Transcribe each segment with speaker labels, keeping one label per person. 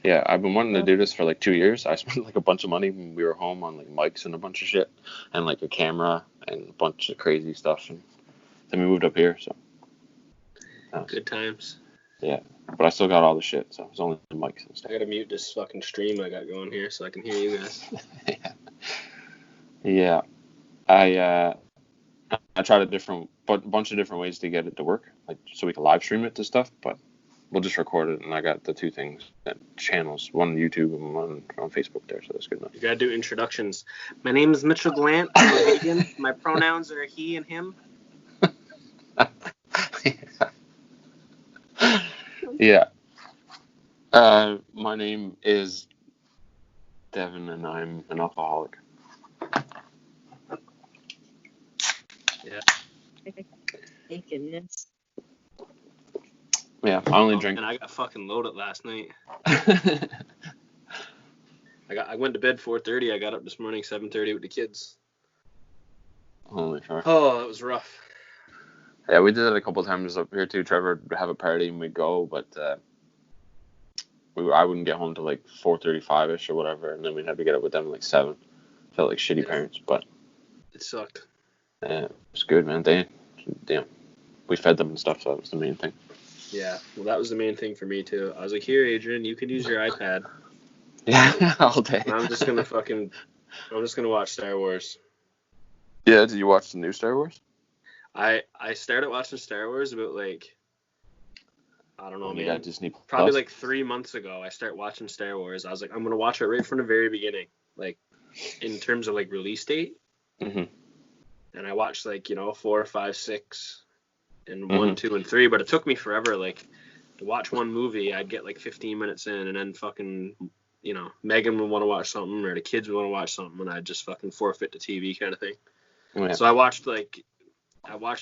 Speaker 1: Yeah, I've been wanting to do this for like 2 years. I spent like a bunch of money when we were home on like mics and a bunch of shit and like a camera and a bunch of crazy stuff. And then we moved up here, so.
Speaker 2: Good times.
Speaker 1: Yeah, but I still got all the shit, so it's only the mics and stuff.
Speaker 2: I gotta mute this fucking stream I got going here so I can hear you guys.
Speaker 1: Yeah. I tried a bunch of different ways to get it to work, like so we can live stream it to stuff, but we'll just record it, and I got the two things, channels, one on YouTube and one on Facebook there, so that's good enough.
Speaker 2: You gotta do introductions. My name is Mitchell Glant. I'm a vegan. My pronouns are he and him.
Speaker 1: Yeah. My name is Devin, and I'm an alcoholic.
Speaker 2: Yeah.
Speaker 3: Goodness.
Speaker 1: Yeah, I only drink.
Speaker 2: And I got fucking loaded last night. I went to bed 4:30. I got up this morning 7:30 with the kids.
Speaker 1: Holy fuck.
Speaker 2: Oh, that was rough.
Speaker 1: Yeah, we did it a couple times up here too. Trevor would have a party and we'd go, but I wouldn't get home till like 4:35ish or whatever, and then we'd have to get up with them at like 7. Felt like shitty parents, but
Speaker 2: it sucked.
Speaker 1: Yeah, it was good, man. We fed them and stuff, so that was the main thing.
Speaker 2: Yeah, well, that was the main thing for me too. I was like, here, Adrian, you can use your iPad.
Speaker 1: Yeah, all day.
Speaker 2: And I'm just gonna watch Star Wars.
Speaker 1: Yeah, did you watch the new Star Wars?
Speaker 2: I started watching Star Wars about like, I don't know, man.
Speaker 1: Got Disney
Speaker 2: probably like 3 months ago. I started watching Star Wars. I was like, I'm gonna watch it right from the very beginning, like in terms of like release date.
Speaker 1: Mm-hmm.
Speaker 2: And I watched like 4, 5, 6, and 1, 2, and 3. But it took me forever. Like to watch one movie, I'd get like 15 minutes in, and then fucking Megan would want to watch something, or the kids would want to watch something, and I'd just fucking forfeit the TV kind of thing. Oh, yeah. So I watched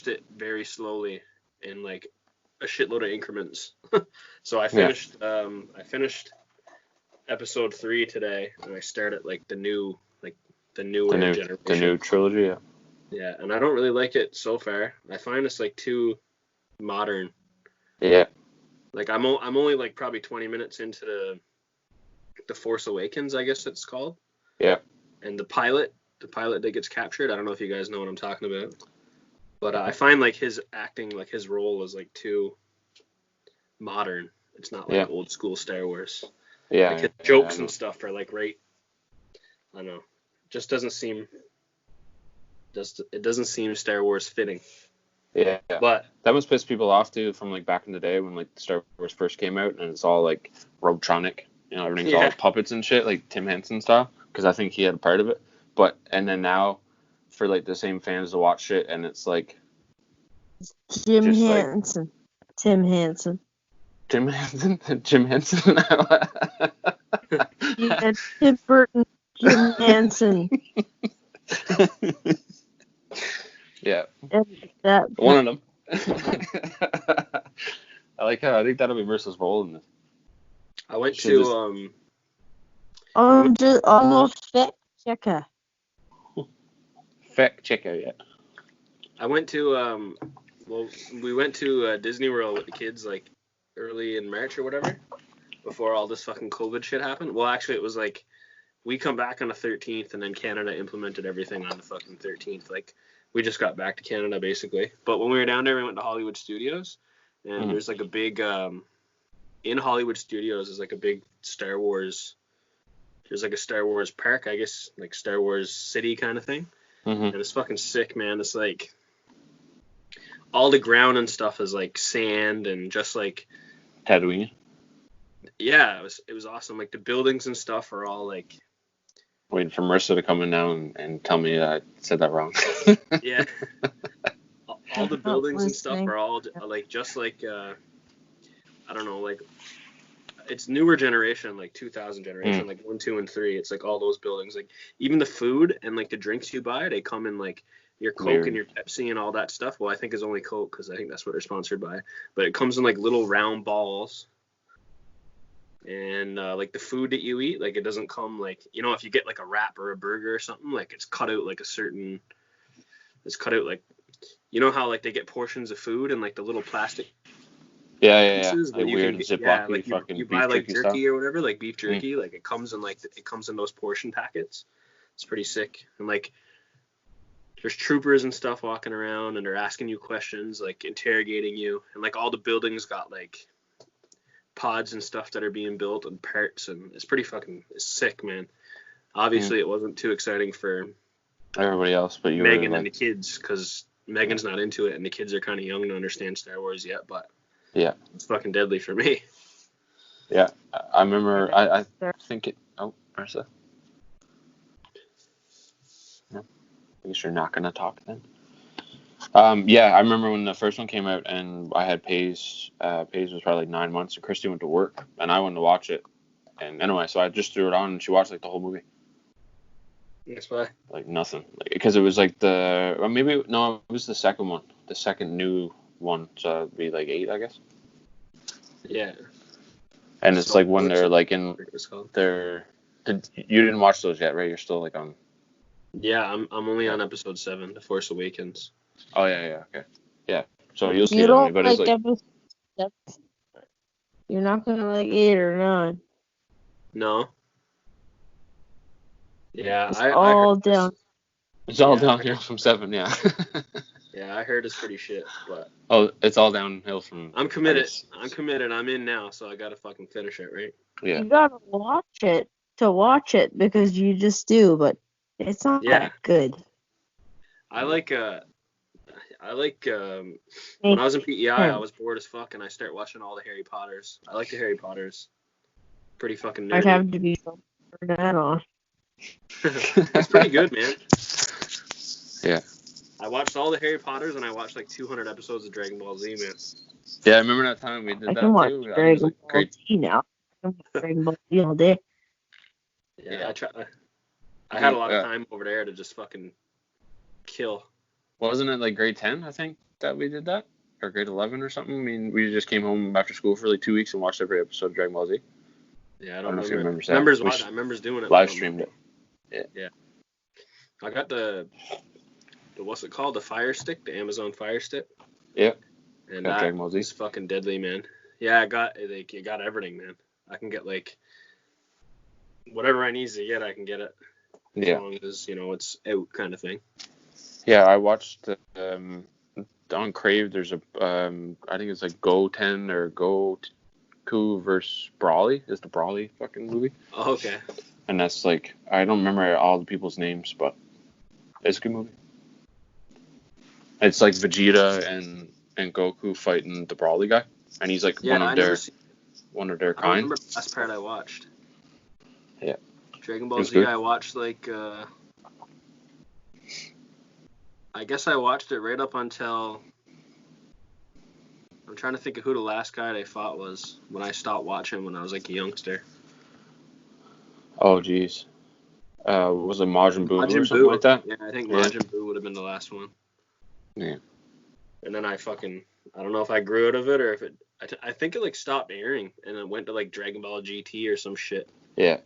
Speaker 2: it very slowly in like a shitload of increments. So I finished episode 3 today, and I started like the newer generation.
Speaker 1: The new trilogy, yeah.
Speaker 2: Yeah, and I don't really like it so far. I find it's like too modern.
Speaker 1: Yeah.
Speaker 2: Like I'm only like probably 20 minutes into the Force Awakens, I guess it's called.
Speaker 1: Yeah.
Speaker 2: And the pilot that gets captured, I don't know if you guys know what I'm talking about. But I find like his acting, like his role is like too modern. It's not like old school Star Wars.
Speaker 1: Yeah.
Speaker 2: Like his jokes and stuff are like right. I don't know. Just doesn't seem Star Wars fitting.
Speaker 1: Yeah.
Speaker 2: But
Speaker 1: that must piss people off too from like back in the day when like Star Wars first came out and it's all like Robotronic, everything's all puppets and shit, like Tim Henson style, because I think he had a part of it. And then now for like the same fans to watch it and it's like
Speaker 3: Tim Henson. Yeah, Tim Burton, Jim Henson.
Speaker 1: Yeah.
Speaker 3: That
Speaker 1: one of them. I like how I think that'll be Mercer's role in this.
Speaker 2: I went to
Speaker 3: almost fact checker.
Speaker 1: Fact checker, yeah.
Speaker 2: I went to we went to Disney World with the kids like early in March or whatever, before all this fucking COVID shit happened. Well, actually, it was like we come back on the 13th, and then Canada implemented everything on the fucking 13th. Like we just got back to Canada basically. But when we were down there, we went to Hollywood Studios, and there's like a big in Hollywood Studios is like a big Star Wars. There's like a Star Wars park, I guess, like Star Wars City kind of thing. And it's fucking sick, man. It's like all the ground and stuff is like sand and just like
Speaker 1: Tatooine.
Speaker 2: Yeah, it was awesome. Like the buildings and stuff are all like.
Speaker 1: Waiting for Marissa to come in now and tell me I said that wrong.
Speaker 2: Yeah. All the buildings and stuff are all like just like I don't know, like it's newer generation, like 2000 generation, like 1, 2, and 3. It's like all those buildings, like even the food and like the drinks you buy, they come in like your Coke and your Pepsi and all that stuff. Well, I think it's only Coke because I think that's what they're sponsored by. But it comes in like little round balls. And like the food that you eat, like it doesn't come like, if you get like a wrap or a burger or something, like it's cut out like how like they get portions of food in like the little plastic
Speaker 1: Yeah.
Speaker 2: pieces.
Speaker 1: Like
Speaker 2: You
Speaker 1: weird
Speaker 2: can
Speaker 1: Ziploc
Speaker 2: like
Speaker 1: fucking
Speaker 2: you
Speaker 1: beef
Speaker 2: buy like
Speaker 1: jerky
Speaker 2: jerky
Speaker 1: stuff.
Speaker 2: or whatever, like beef jerky. Like it comes in those portion packets. It's pretty sick. And like there's troopers and stuff walking around, and they're asking you questions, like interrogating you, and like all the buildings got like pods and stuff that are being built and parts, and it's pretty fucking sick, man. Obviously, it wasn't too exciting for
Speaker 1: everybody else, but you
Speaker 2: Megan
Speaker 1: were
Speaker 2: and the kids, because Megan's not into it, and the kids are kind of young to understand Star Wars yet. But
Speaker 1: yeah,
Speaker 2: it's fucking deadly for me.
Speaker 1: Yeah, I remember. I think it. Oh, Marissa. No, I guess you're not gonna talk then. Yeah, I remember when the first one came out, and I had Paige. Paige was probably like 9 months, and Christy went to work, and I went to watch it. And anyway, so I just threw it on, and she watched like the whole movie.
Speaker 2: That's why.
Speaker 1: Like nothing, because it was like it was the second one, the second new one, so it'd be like 8, I guess.
Speaker 2: Yeah.
Speaker 1: And it's like when they're like in
Speaker 2: their.
Speaker 1: You didn't watch those yet, right? You're still like on.
Speaker 2: Yeah, I'm only on episode 7, The Force Awakens.
Speaker 1: Oh yeah, okay, yeah. So you'll see
Speaker 3: You
Speaker 1: it on me,
Speaker 3: don't
Speaker 1: but
Speaker 3: like
Speaker 1: it's like
Speaker 3: episode 7. You're not gonna like 8 or 9.
Speaker 2: No. Yeah,
Speaker 3: It's
Speaker 2: I
Speaker 3: all
Speaker 2: heard
Speaker 3: down.
Speaker 1: it's all downhill from 7, yeah.
Speaker 2: Yeah, I heard it's pretty shit, but
Speaker 1: it's all downhill from.
Speaker 2: I'm committed. I'm in now, so I gotta fucking finish it, right?
Speaker 1: Yeah.
Speaker 3: You gotta watch it to watch it because you just do, but it's not that good.
Speaker 2: I like when I was in PEI, I was bored as fuck, and I start watching all the Harry Potters. I like the Harry Potters. Pretty fucking nerdy.
Speaker 3: I'd have to be for that on.
Speaker 2: It's pretty good, man.
Speaker 1: Yeah.
Speaker 2: I watched all the Harry Potters, and I watched like 200 episodes of Dragon Ball Z, man.
Speaker 1: Yeah, I remember that time we did
Speaker 3: I
Speaker 1: that
Speaker 3: can watch
Speaker 1: too.
Speaker 3: Dragon Ball Z now. I can watch Dragon Ball Z all day.
Speaker 2: Yeah. I had a lot of time over there to just fucking kill.
Speaker 1: Wasn't it like grade 10, I think, that we did that? Or grade 11 or something? I mean, we just came home after school for like 2 weeks and watched every episode of Dragon Ball Z.
Speaker 2: Yeah, I don't know
Speaker 1: if you remember that.
Speaker 2: I remember doing it.
Speaker 1: Live streamed it.
Speaker 2: Yeah. I got the what's it called? The Fire Stick, the Amazon Fire Stick.
Speaker 1: Yeah.
Speaker 2: And that is fucking deadly, man. Yeah, I got everything, man. I can get like whatever I need to get, I can get it. As long as, it's out kind of thing.
Speaker 1: Yeah, I watched on Crave, there's a I think it's like Go 10 or Goku versus Brawly. It's the Brawly fucking movie.
Speaker 2: Oh, okay.
Speaker 1: And that's like, I don't remember all the people's names, but it's a good movie. It's like Vegeta and Goku fighting the Brawly guy, and he's like one of their kind.
Speaker 2: I remember the last part I watched.
Speaker 1: Yeah.
Speaker 2: Dragon Ball Z, I watched like I guess I watched it right up until I'm trying to think of who the last guy they fought was when I stopped watching when I was like a youngster.
Speaker 1: Oh jeez. Was it Majin Buu or something like that?
Speaker 2: Yeah, I think Majin Buu would have been the last one.
Speaker 1: Yeah.
Speaker 2: And then I don't know if I grew out of it or if it, I think it like stopped airing and it went to like Dragon Ball GT or some shit.
Speaker 1: Yeah.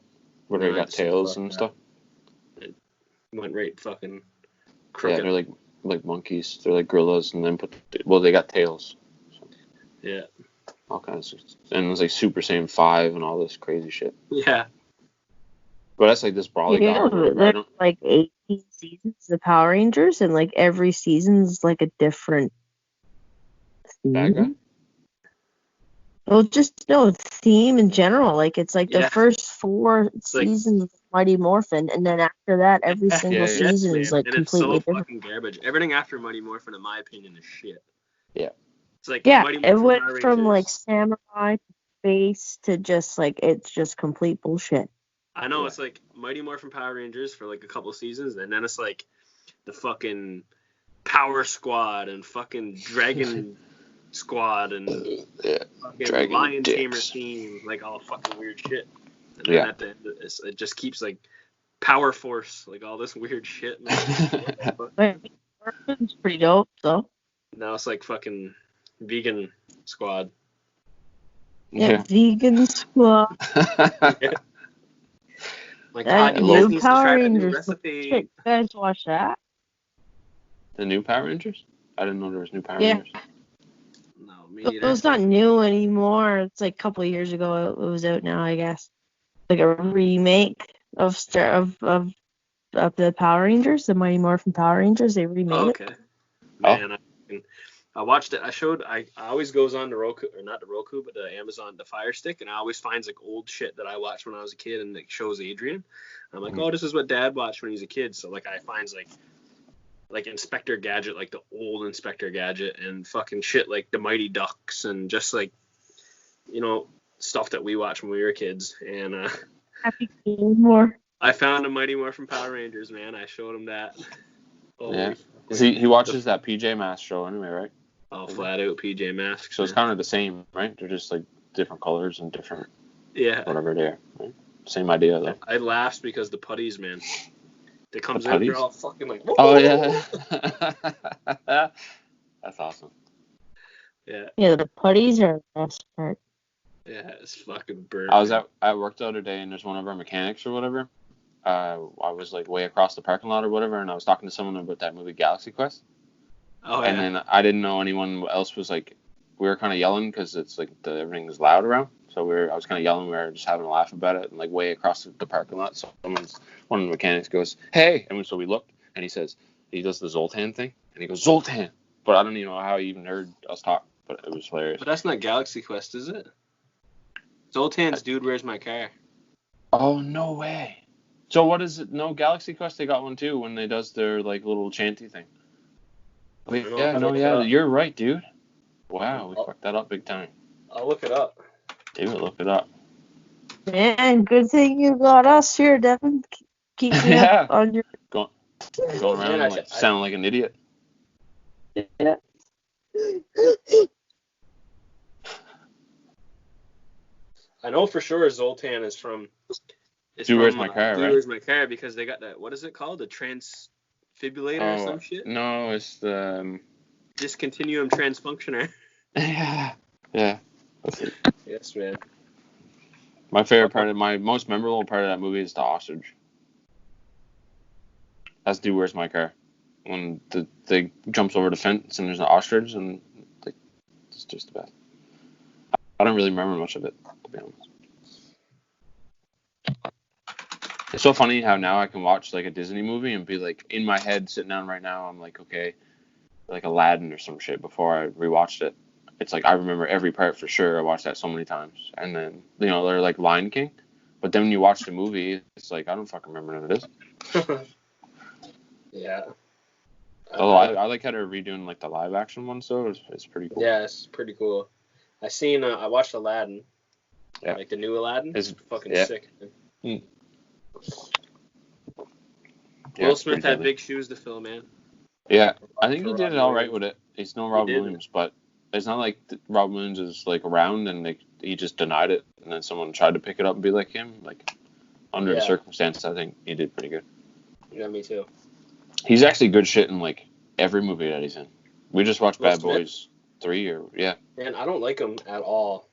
Speaker 1: Where they got tails and stuff.
Speaker 2: It went right fucking crooked.
Speaker 1: Yeah, they're like monkeys. They're like gorillas, and then they got tails. So.
Speaker 2: Yeah.
Speaker 1: All kinds of, and it was like Super Saiyan 5 and all this crazy shit.
Speaker 2: Yeah.
Speaker 1: But that's like this Brawly guy.
Speaker 3: There's like 18 seasons of Power Rangers, and like every season's like a different
Speaker 1: bad guy?
Speaker 3: Well, theme in general. Like it's like the first 4 seasons of Mighty Morphin, and then after that, every single season is like completely different.
Speaker 2: Fucking garbage. Everything after Mighty Morphin, in my opinion, is shit.
Speaker 1: Yeah.
Speaker 2: It's like
Speaker 3: it went from like samurai to space to just like it's just complete bullshit.
Speaker 2: I know it's like Mighty Morphin Power Rangers for like a couple seasons, and then it's like the fucking Power Squad and fucking Dragon Squad and fucking
Speaker 1: Dragon
Speaker 2: Lion
Speaker 1: dicks.
Speaker 2: Tamer theme, like all fucking weird shit. And then at the end, it just keeps like Power Force, like all this weird shit.
Speaker 3: It's pretty dope, though.
Speaker 2: Now it's like fucking Vegan Squad.
Speaker 3: Yeah, Vegan Squad.
Speaker 2: My God, you guys
Speaker 3: Power
Speaker 2: need to try that new
Speaker 3: Rangers.
Speaker 2: recipe.
Speaker 3: Shit, you guys watch that?
Speaker 1: The new Power Rangers? I didn't know there was new Power Rangers.
Speaker 2: No, me neither.
Speaker 3: Well, it's not new anymore. It's like a couple of years ago it was out now, I guess. Like a remake of the Power Rangers, the Mighty Morphin Power Rangers. They remade it.
Speaker 2: Okay. Man, I watched it. I always goes on the Roku, or not the Roku, but the Amazon, the Fire Stick, and I always finds like old shit that I watched when I was a kid, and it shows Adrian. I'm like, oh, this is what Dad watched when he was a kid. So like I finds like Inspector Gadget, like the old Inspector Gadget, and fucking shit like the Mighty Ducks, and just like, you know, stuff that we watched when we were kids. And
Speaker 3: Happy Gilmore.
Speaker 2: I found a Mighty Morphin Power Rangers, man. I showed him that.
Speaker 1: Yeah. He watches that PJ Masks show anyway, right?
Speaker 2: Oh, flat out PJ Masks.
Speaker 1: So it's kind of the same, right? They're just like different colors and different, whatever they are. Right? Same idea though.
Speaker 2: I laughed because the putties, man. They comes out, they're all fucking like. Whoa!
Speaker 1: Oh yeah. That's awesome.
Speaker 2: Yeah.
Speaker 3: Yeah, the putties are the best part.
Speaker 2: Yeah, it's fucking burnt.
Speaker 1: I was at work the other day, and there's one of our mechanics or whatever. I was like way across the parking lot or whatever, and I was talking to someone about that movie Galaxy Quest.
Speaker 2: Oh yeah.
Speaker 1: And then I didn't know anyone else was like, we were kind of yelling because it's like everything is loud around. So I was kind of yelling. We were just having a laugh about it, and like way across the parking lot, so one of the mechanics goes, "Hey!" And so we looked, and he does the Zoltan thing, and he goes Zoltan. But I don't even know how he even heard us talk, but it was hilarious.
Speaker 2: But that's not Galaxy Quest, is it? Zoltan's Dude, Where's My Car?
Speaker 1: Oh no way. So what is it? No, Galaxy Quest, they got one too when they does their like little chanty thing. Wait, you're right, dude. Wow, we fucked that up big time.
Speaker 2: I'll look it up.
Speaker 1: Dude, look it up.
Speaker 3: Man, good thing you got us here, Devin. Keep me up on your...
Speaker 1: Going around and like sounding like an idiot.
Speaker 3: Yeah.
Speaker 2: I know for sure Zoltan is from...
Speaker 1: Dude, Where's My Car, right?
Speaker 2: Dude, Where's My Car, because they got that... What is it called? The transfibrillator or some shit?
Speaker 1: No, it's the...
Speaker 2: Discontinuum transfunctioner.
Speaker 1: Yeah. That's it.
Speaker 2: Yes, man.
Speaker 1: My favorite part my most memorable part of that movie is the ostrich. That's Dude, Where's My Car? When the thing jumps over the fence and there's an ostrich, and like, it's just the best. I don't really remember much of it, to be honest. It's so funny how now I can watch like a Disney movie and be like, in my head, sitting down right now, I'm like, okay, like Aladdin or some shit before I rewatched it. It's like I remember every part for sure. I watched that so many times. And then, they're like Lion King. But then when you watch the movie, it's like, I don't fucking remember none of this.
Speaker 2: Yeah.
Speaker 1: I like how they're redoing like the live action one, so it's pretty cool.
Speaker 2: Yeah, it's pretty cool. I watched Aladdin.
Speaker 1: Yeah.
Speaker 2: Like the new Aladdin.
Speaker 1: It's
Speaker 2: fucking sick.
Speaker 1: Yeah,
Speaker 2: Will Smith had big shoes to fill, man.
Speaker 1: Yeah, I think he did it all right with it. He's no Rob Williams, but it's not like Rob Williams is like around and he just denied it, and then someone tried to pick it up and be like him. Like under the circumstances, I think he did pretty good.
Speaker 2: Yeah, me too.
Speaker 1: He's actually good shit in like every movie that he's in. We just watched Bad Boys 3
Speaker 2: Man, I don't like him at all.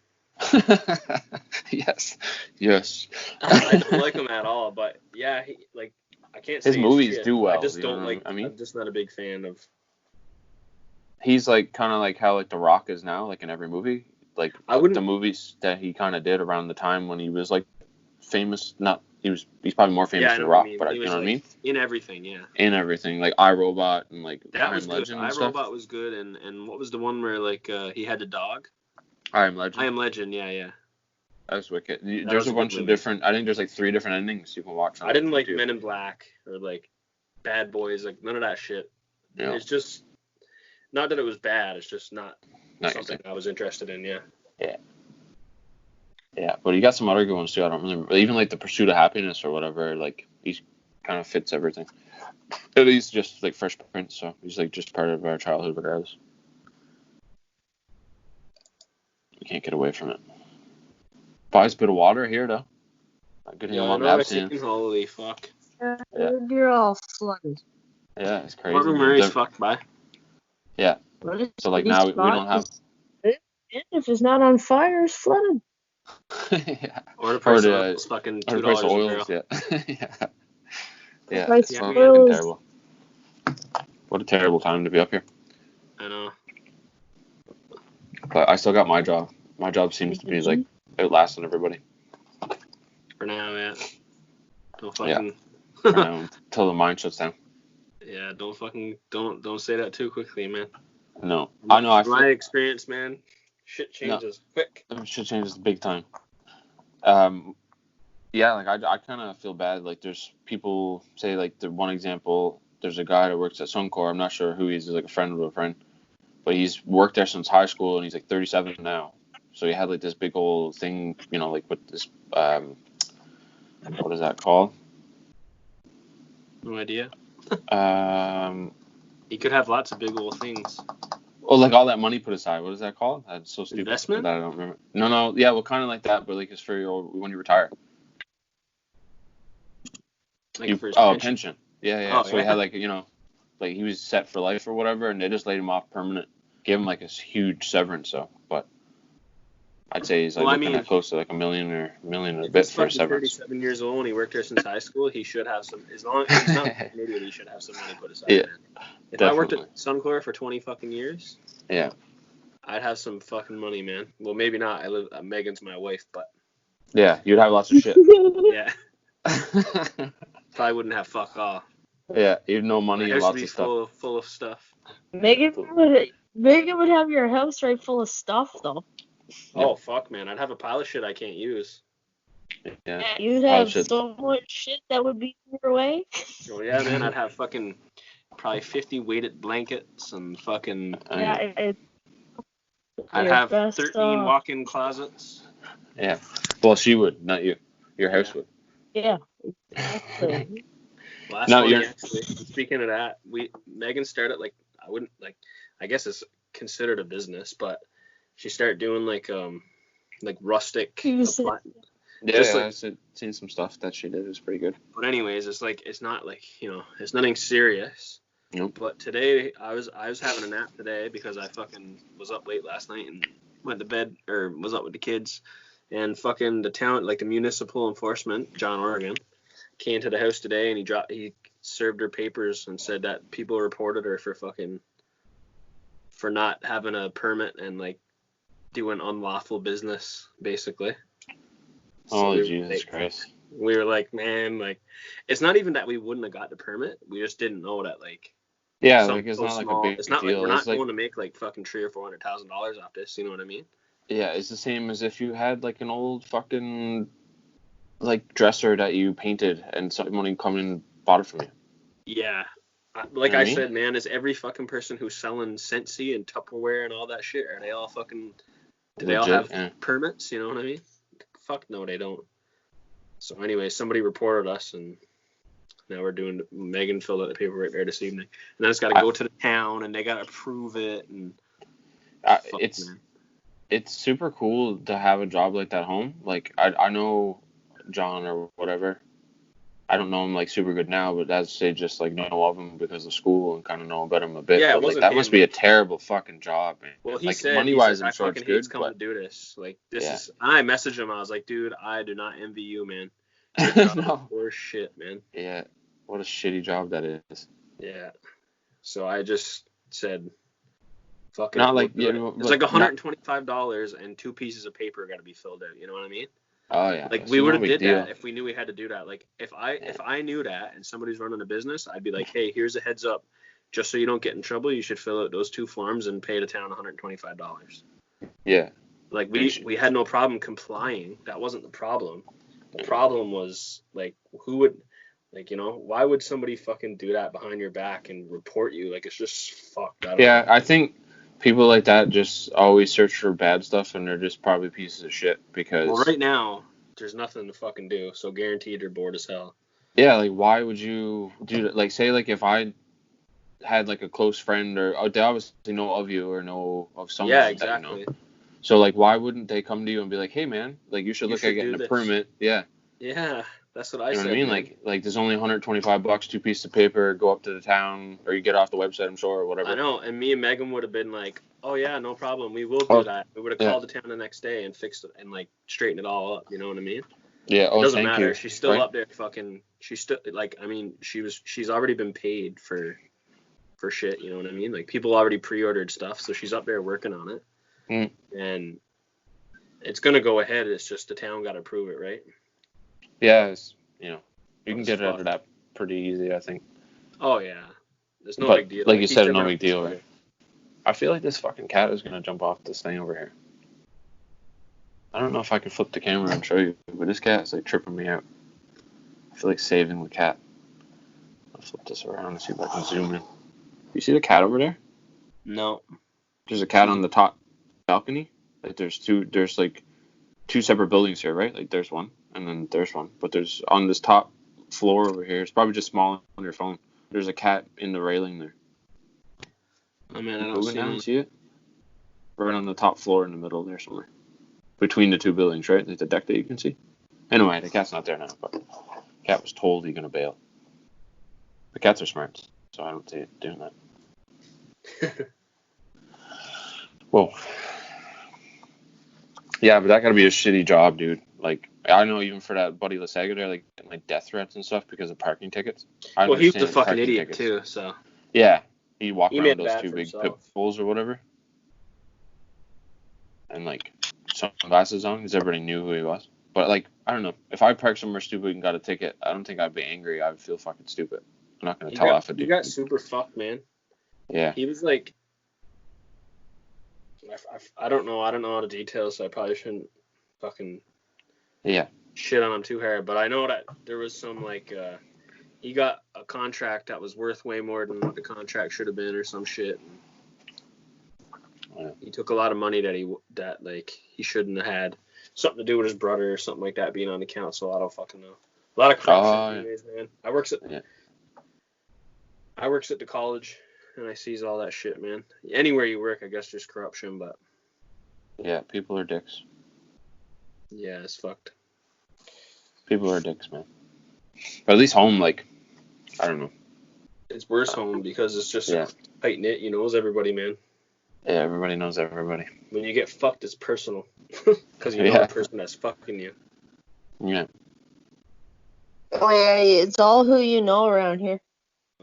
Speaker 1: Yes.
Speaker 2: I don't like him at all, but yeah, I can't say
Speaker 1: his movies do well.
Speaker 2: I just don't like. I'm just not a big fan of.
Speaker 1: He's like kind of like how like The Rock is now, like in every movie. Like the movies that he kind of did around the time when he was like famous. He's probably more famous than The Rock, but you know what I mean?
Speaker 2: In everything, yeah.
Speaker 1: In everything, like iRobot and like I Am Legend and stuff.
Speaker 2: iRobot was good, and what was the one where like he had the dog?
Speaker 1: I Am Legend.
Speaker 2: I Am Legend, yeah.
Speaker 1: That was wicked. There's a bunch of different. I think there's like 3 different endings you can watch.
Speaker 2: I didn't like Men in Black or like Bad Boys, like none of that shit. Yeah. It's just not that it was bad. It's just not something I was interested in. Yeah.
Speaker 1: Yeah, but he got some other good ones too. I don't really even like The Pursuit of Happiness or whatever. Like he kind of fits everything. At least just like Fresh Prince, so he's like just part of our childhood regardless. We can't get away from it. Buys a bit of water here though. Good thing I'm abstinent.
Speaker 2: Holy fuck.
Speaker 3: Yeah. You're all flooded.
Speaker 1: Yeah, it's crazy.
Speaker 2: Marvin Murray's fucked by.
Speaker 1: Yeah. So like now we don't have.
Speaker 3: If it's not on fire, it's flooded.
Speaker 2: Yeah. Or the price of oil's fucking $2 a barrel.
Speaker 1: Yeah. It's fucking terrible. What a terrible time to be up here.
Speaker 2: I know.
Speaker 1: But I still got my job. My job seems to be like outlasting everybody.
Speaker 2: For now, yeah. Don't fucking.
Speaker 1: Yeah. For now, until the mine shuts down.
Speaker 2: Yeah, don't say that too quickly, man.
Speaker 1: No, I know.
Speaker 2: My experience, man, shit changes quick.
Speaker 1: Shit changes big time. Yeah, like I kind of feel bad. Like there's people say like the one example. There's a guy that works at Suncor. I'm not sure who he is. He's like a friend of a friend, but he's worked there since high school and he's like 37 now. So he had like this big old thing, you know, like with this what is that called?
Speaker 2: No idea.
Speaker 1: He
Speaker 2: could have lots of big old things.
Speaker 1: Oh, like all that money put aside. What is that called? That's so stupid.
Speaker 2: Investment?
Speaker 1: That I don't remember. No. Yeah, well, kind of like that, but like it's for when you retire.
Speaker 2: Like for his
Speaker 1: pension. Yeah. Oh, so he had like, you know, like he was set for life or whatever, and they just laid him off permanent. Gave him like a huge severance, so. But I'd say he's like looking at close to like $1 million or a bit for a severance.
Speaker 2: 37 years old and he worked there since high school. He should have some. As long as he's not an idiot, he should have some money put aside.
Speaker 1: Yeah.
Speaker 2: If I worked at Suncor for 20 fucking years.
Speaker 1: Yeah.
Speaker 2: I'd have some fucking money, man. Well, maybe not. Megan's my wife, but.
Speaker 1: Yeah, you'd have lots of shit.
Speaker 2: Yeah. Probably wouldn't have fuck all.
Speaker 1: Yeah, you'd no money and lots of stuff.
Speaker 2: Full of stuff.
Speaker 3: Megan would have your house right full of stuff, though.
Speaker 2: Oh, fuck, man. I'd have a pile of shit I can't use.
Speaker 1: Yeah.
Speaker 3: You'd have so much shit that would be in your way.
Speaker 2: Oh, yeah, man. I'd have fucking probably 50 weighted blankets and fucking... I'd have 13 walk-in closets.
Speaker 1: Yeah. Well, she would, not you. Your house would.
Speaker 3: Yeah, exactly.
Speaker 2: Speaking of that, Megan started, I guess it's considered a business, but she started doing like rustic.
Speaker 1: I've seen some stuff that she did. It was pretty good.
Speaker 2: But anyways, it's not like, you know, it's nothing serious.
Speaker 1: Nope.
Speaker 2: But today I was having a nap today because I fucking was up late last night and went to bed or was up with the kids, and fucking the town, like the municipal enforcement, John Oregon, came to the house today and he served her papers and said that people reported her for not having a permit and like doing unlawful business, basically.
Speaker 1: Oh, so Jesus Christ.
Speaker 2: We were like, man, like, it's not even that we wouldn't have got the permit. We just didn't know that, like,
Speaker 1: yeah, like it's not small, like a big
Speaker 2: it's not
Speaker 1: deal.
Speaker 2: Like we're not going to make like fucking $300,000 or $400,000 off this. You know what I mean?
Speaker 1: Yeah, it's the same as if you had like an old fucking like dresser that you painted and somebody come and bought it from you.
Speaker 2: Yeah. Like I said, man, is every fucking person who's selling Scentsy and Tupperware and all that shit, are they all fucking, do they all have permits? You know what I mean? Fuck no, they don't. So anyway, somebody reported us, and now Megan filled out the paperwork there this evening. And then it's got to go to the town, and they got to approve it. And
Speaker 1: it's super cool to have a job like that home. Like, I know John or whatever. I don't know him like super good now, but I'd say just like know of him because of school and kind of know about him a bit.
Speaker 2: Yeah,
Speaker 1: but, like, that must be a terrible fucking job, man.
Speaker 2: Well, he
Speaker 1: like,
Speaker 2: said,
Speaker 1: money-wise, I'm
Speaker 2: I
Speaker 1: sure
Speaker 2: fucking
Speaker 1: it's good,
Speaker 2: coming to do this. Like, this is. I messaged him. I was like, dude, I do not envy you, man. No. Worse shit, man.
Speaker 1: Yeah, what a shitty job that is.
Speaker 2: Yeah. So I just said, fucking.
Speaker 1: Not like
Speaker 2: it's like $125 and 2 pieces of paper got to be filled out. You know what I mean?
Speaker 1: Oh yeah.
Speaker 2: Like we would have did that if we knew we had to do that. Like if I knew that and somebody's running a business, I'd be like, hey, here's a heads up, just so you don't get in trouble, you should fill out those 2 forms and pay the town $125.
Speaker 1: Yeah.
Speaker 2: Like we had no problem complying. That wasn't the problem. The problem was like who would, like, you know, why would somebody fucking do that behind your back and report you? Like it's just fucked.
Speaker 1: I think people like that just always search for bad stuff, and they're just probably pieces of shit because...
Speaker 2: Well, right now, there's nothing to fucking do, so guaranteed you're bored as hell.
Speaker 1: Yeah, like, why would you do that? Like, say, like, if I had, like, a close friend, or they obviously know of you or know of someone.
Speaker 2: Yeah, exactly.
Speaker 1: That, you know? So, like, why wouldn't they come to you and be like, hey, man, like, you should look at getting a permit. Yeah.
Speaker 2: Yeah, that's what I said.
Speaker 1: You know what I mean? Like there's only $125, 2 pieces of paper, go up to the town, or you get off the website, I'm sure, or whatever.
Speaker 2: I know, and me and Megan would have been like, oh yeah, no problem, we will do that. We would have called the town the next day and fixed it and like straightened it all up. You know what I mean?
Speaker 1: Yeah.
Speaker 2: It doesn't matter. You. She's still up there, fucking. She's still like, I mean, she's already been paid for shit. You know what I mean? Like people already pre-ordered stuff, so she's up there working on it. And it's gonna go ahead. It's just the town got to approve it, right?
Speaker 1: Yeah, you can get out of that pretty easy, I think.
Speaker 2: Oh yeah, there's no big deal.
Speaker 1: Like you said, no big deal, right? I feel like this fucking cat is gonna jump off this thing over here. I don't know if I can flip the camera and show you, but this cat is like tripping me out. I feel like saving the cat. I'll flip this around and see if I can zoom in. You see the cat over there?
Speaker 2: No.
Speaker 1: There's a cat on the top balcony. Like there's like two separate buildings here, right? Like there's one and then there's one. But there's on this top floor over here, it's probably just small on your phone. There's a cat in the railing there.
Speaker 2: Oh man, I don't
Speaker 1: see it. Right on the top floor in the middle there somewhere. Between the two buildings, right? There's a deck that you can see. Anyway, the cat's not there now, but the cat was told he's gonna bail. The cats are smart, so I don't see it doing that. Whoa. Yeah, but that gotta be a shitty job, dude. Like, I know even for that buddy Lasaga there, like death threats and stuff because of parking tickets.
Speaker 2: Well, he was a fucking idiot too, so.
Speaker 1: Yeah, he walked around with those two big pit bulls or whatever, and like sunglasses on because everybody knew who he was. But like, I don't know. If I parked somewhere stupid and got a ticket, I don't think I'd be angry. I would feel fucking stupid. I'm not gonna tell off a dude.
Speaker 2: He got super fucked, man.
Speaker 1: Yeah.
Speaker 2: He was like, I don't know all the details, so I probably shouldn't fucking shit on him too hard. But I know that there was some like he got a contract that was worth way more than what the contract should have been or some shit. And he took a lot of money that he shouldn't have had. Something to do with his brother or something like that being on the council. I don't fucking know. A lot of corruption, anyways, man. I works at the college and I sees all that shit, man. Anywhere you work, I guess there's corruption, but
Speaker 1: yeah, people are dicks.
Speaker 2: Yeah, it's fucked.
Speaker 1: People are dicks, man. But at least home, like, I don't know.
Speaker 2: It's worse home because it's just tight knit. You knows everybody, man.
Speaker 1: Yeah, everybody knows everybody.
Speaker 2: When you get fucked, it's personal. Because you know the person that's fucking you.
Speaker 1: Yeah.
Speaker 3: Oh, yeah, it's all who you know around here.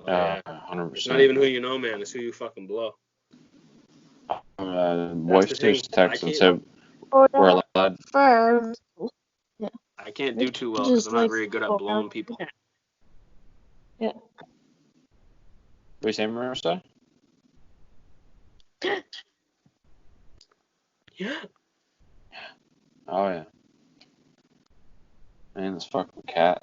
Speaker 2: Yeah.
Speaker 1: 100%.
Speaker 2: It's not even who you know, man. It's who you fucking blow.
Speaker 1: Wife just texted and said we're allowed.
Speaker 3: Yeah.
Speaker 2: I can't do too well because I'm not very good at blowing people.
Speaker 3: Yeah.
Speaker 1: What are you saying, Marissa?
Speaker 2: Yeah.
Speaker 1: Oh, yeah. Man, this fucking cat.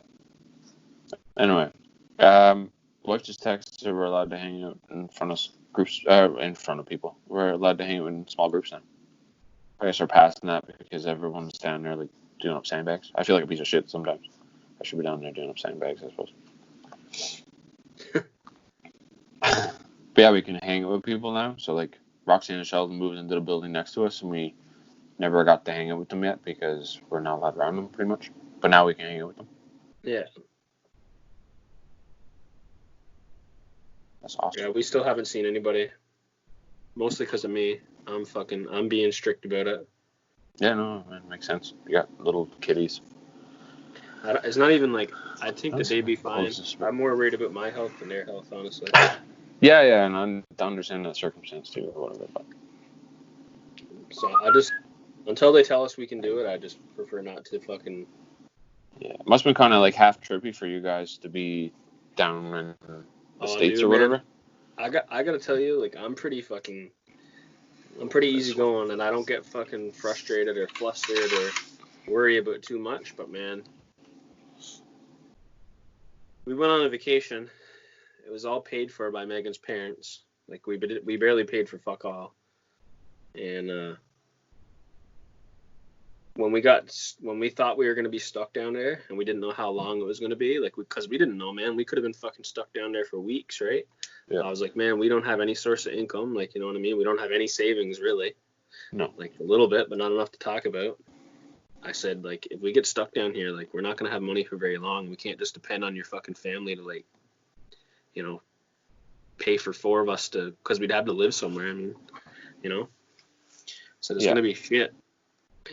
Speaker 1: Anyway, wife just texted we're allowed to hang out in front of groups, in front of people. We're allowed to hang out in small groups now. I guess we're passing that because everyone's down there, like, doing up sandbags. I feel like a piece of shit sometimes. I should be down there doing up sandbags, I suppose. But yeah, we can hang out with people now. So, like, Roxanne and Sheldon moved into the building next to us, and we never got to hang out with them yet because we're not allowed around them, pretty much. But now we can hang out with them.
Speaker 2: Yeah.
Speaker 1: That's awesome.
Speaker 2: Yeah, we still haven't seen anybody. Mostly because of me. I'm being strict about it.
Speaker 1: Yeah, no, it makes sense. You got little kitties.
Speaker 2: It's not even like, I think that they'd be fine. I'm more worried about my health than their health, honestly.
Speaker 1: Yeah, and I understand that circumstance too, or whatever. But.
Speaker 2: So until they tell us we can do it, I just prefer not to fucking.
Speaker 1: Yeah, it must have been kind of like half trippy for you guys to be down in the States or whatever.
Speaker 2: Man, I gotta tell you, like, I'm pretty easygoing, and I don't get fucking frustrated or flustered or worry about too much. But man, we went on a vacation. It was all paid for by Megan's parents. Like, we barely paid for fuck all. And when we thought we were gonna be stuck down there, and we didn't know how long it was gonna be, like, because we didn't know, man, we could have been fucking stuck down there for weeks, right? Yeah. I was like, man, we don't have any source of income, like, you know what I mean? We don't have any savings, really.
Speaker 1: No.
Speaker 2: Like, a little bit, but not enough to talk about. I said, like, if we get stuck down here, like, we're not gonna have money for very long. We can't just depend on your fucking family to, like, you know, pay for 4 of us because we'd have to live somewhere. I mean, you know. So it's gonna be shit.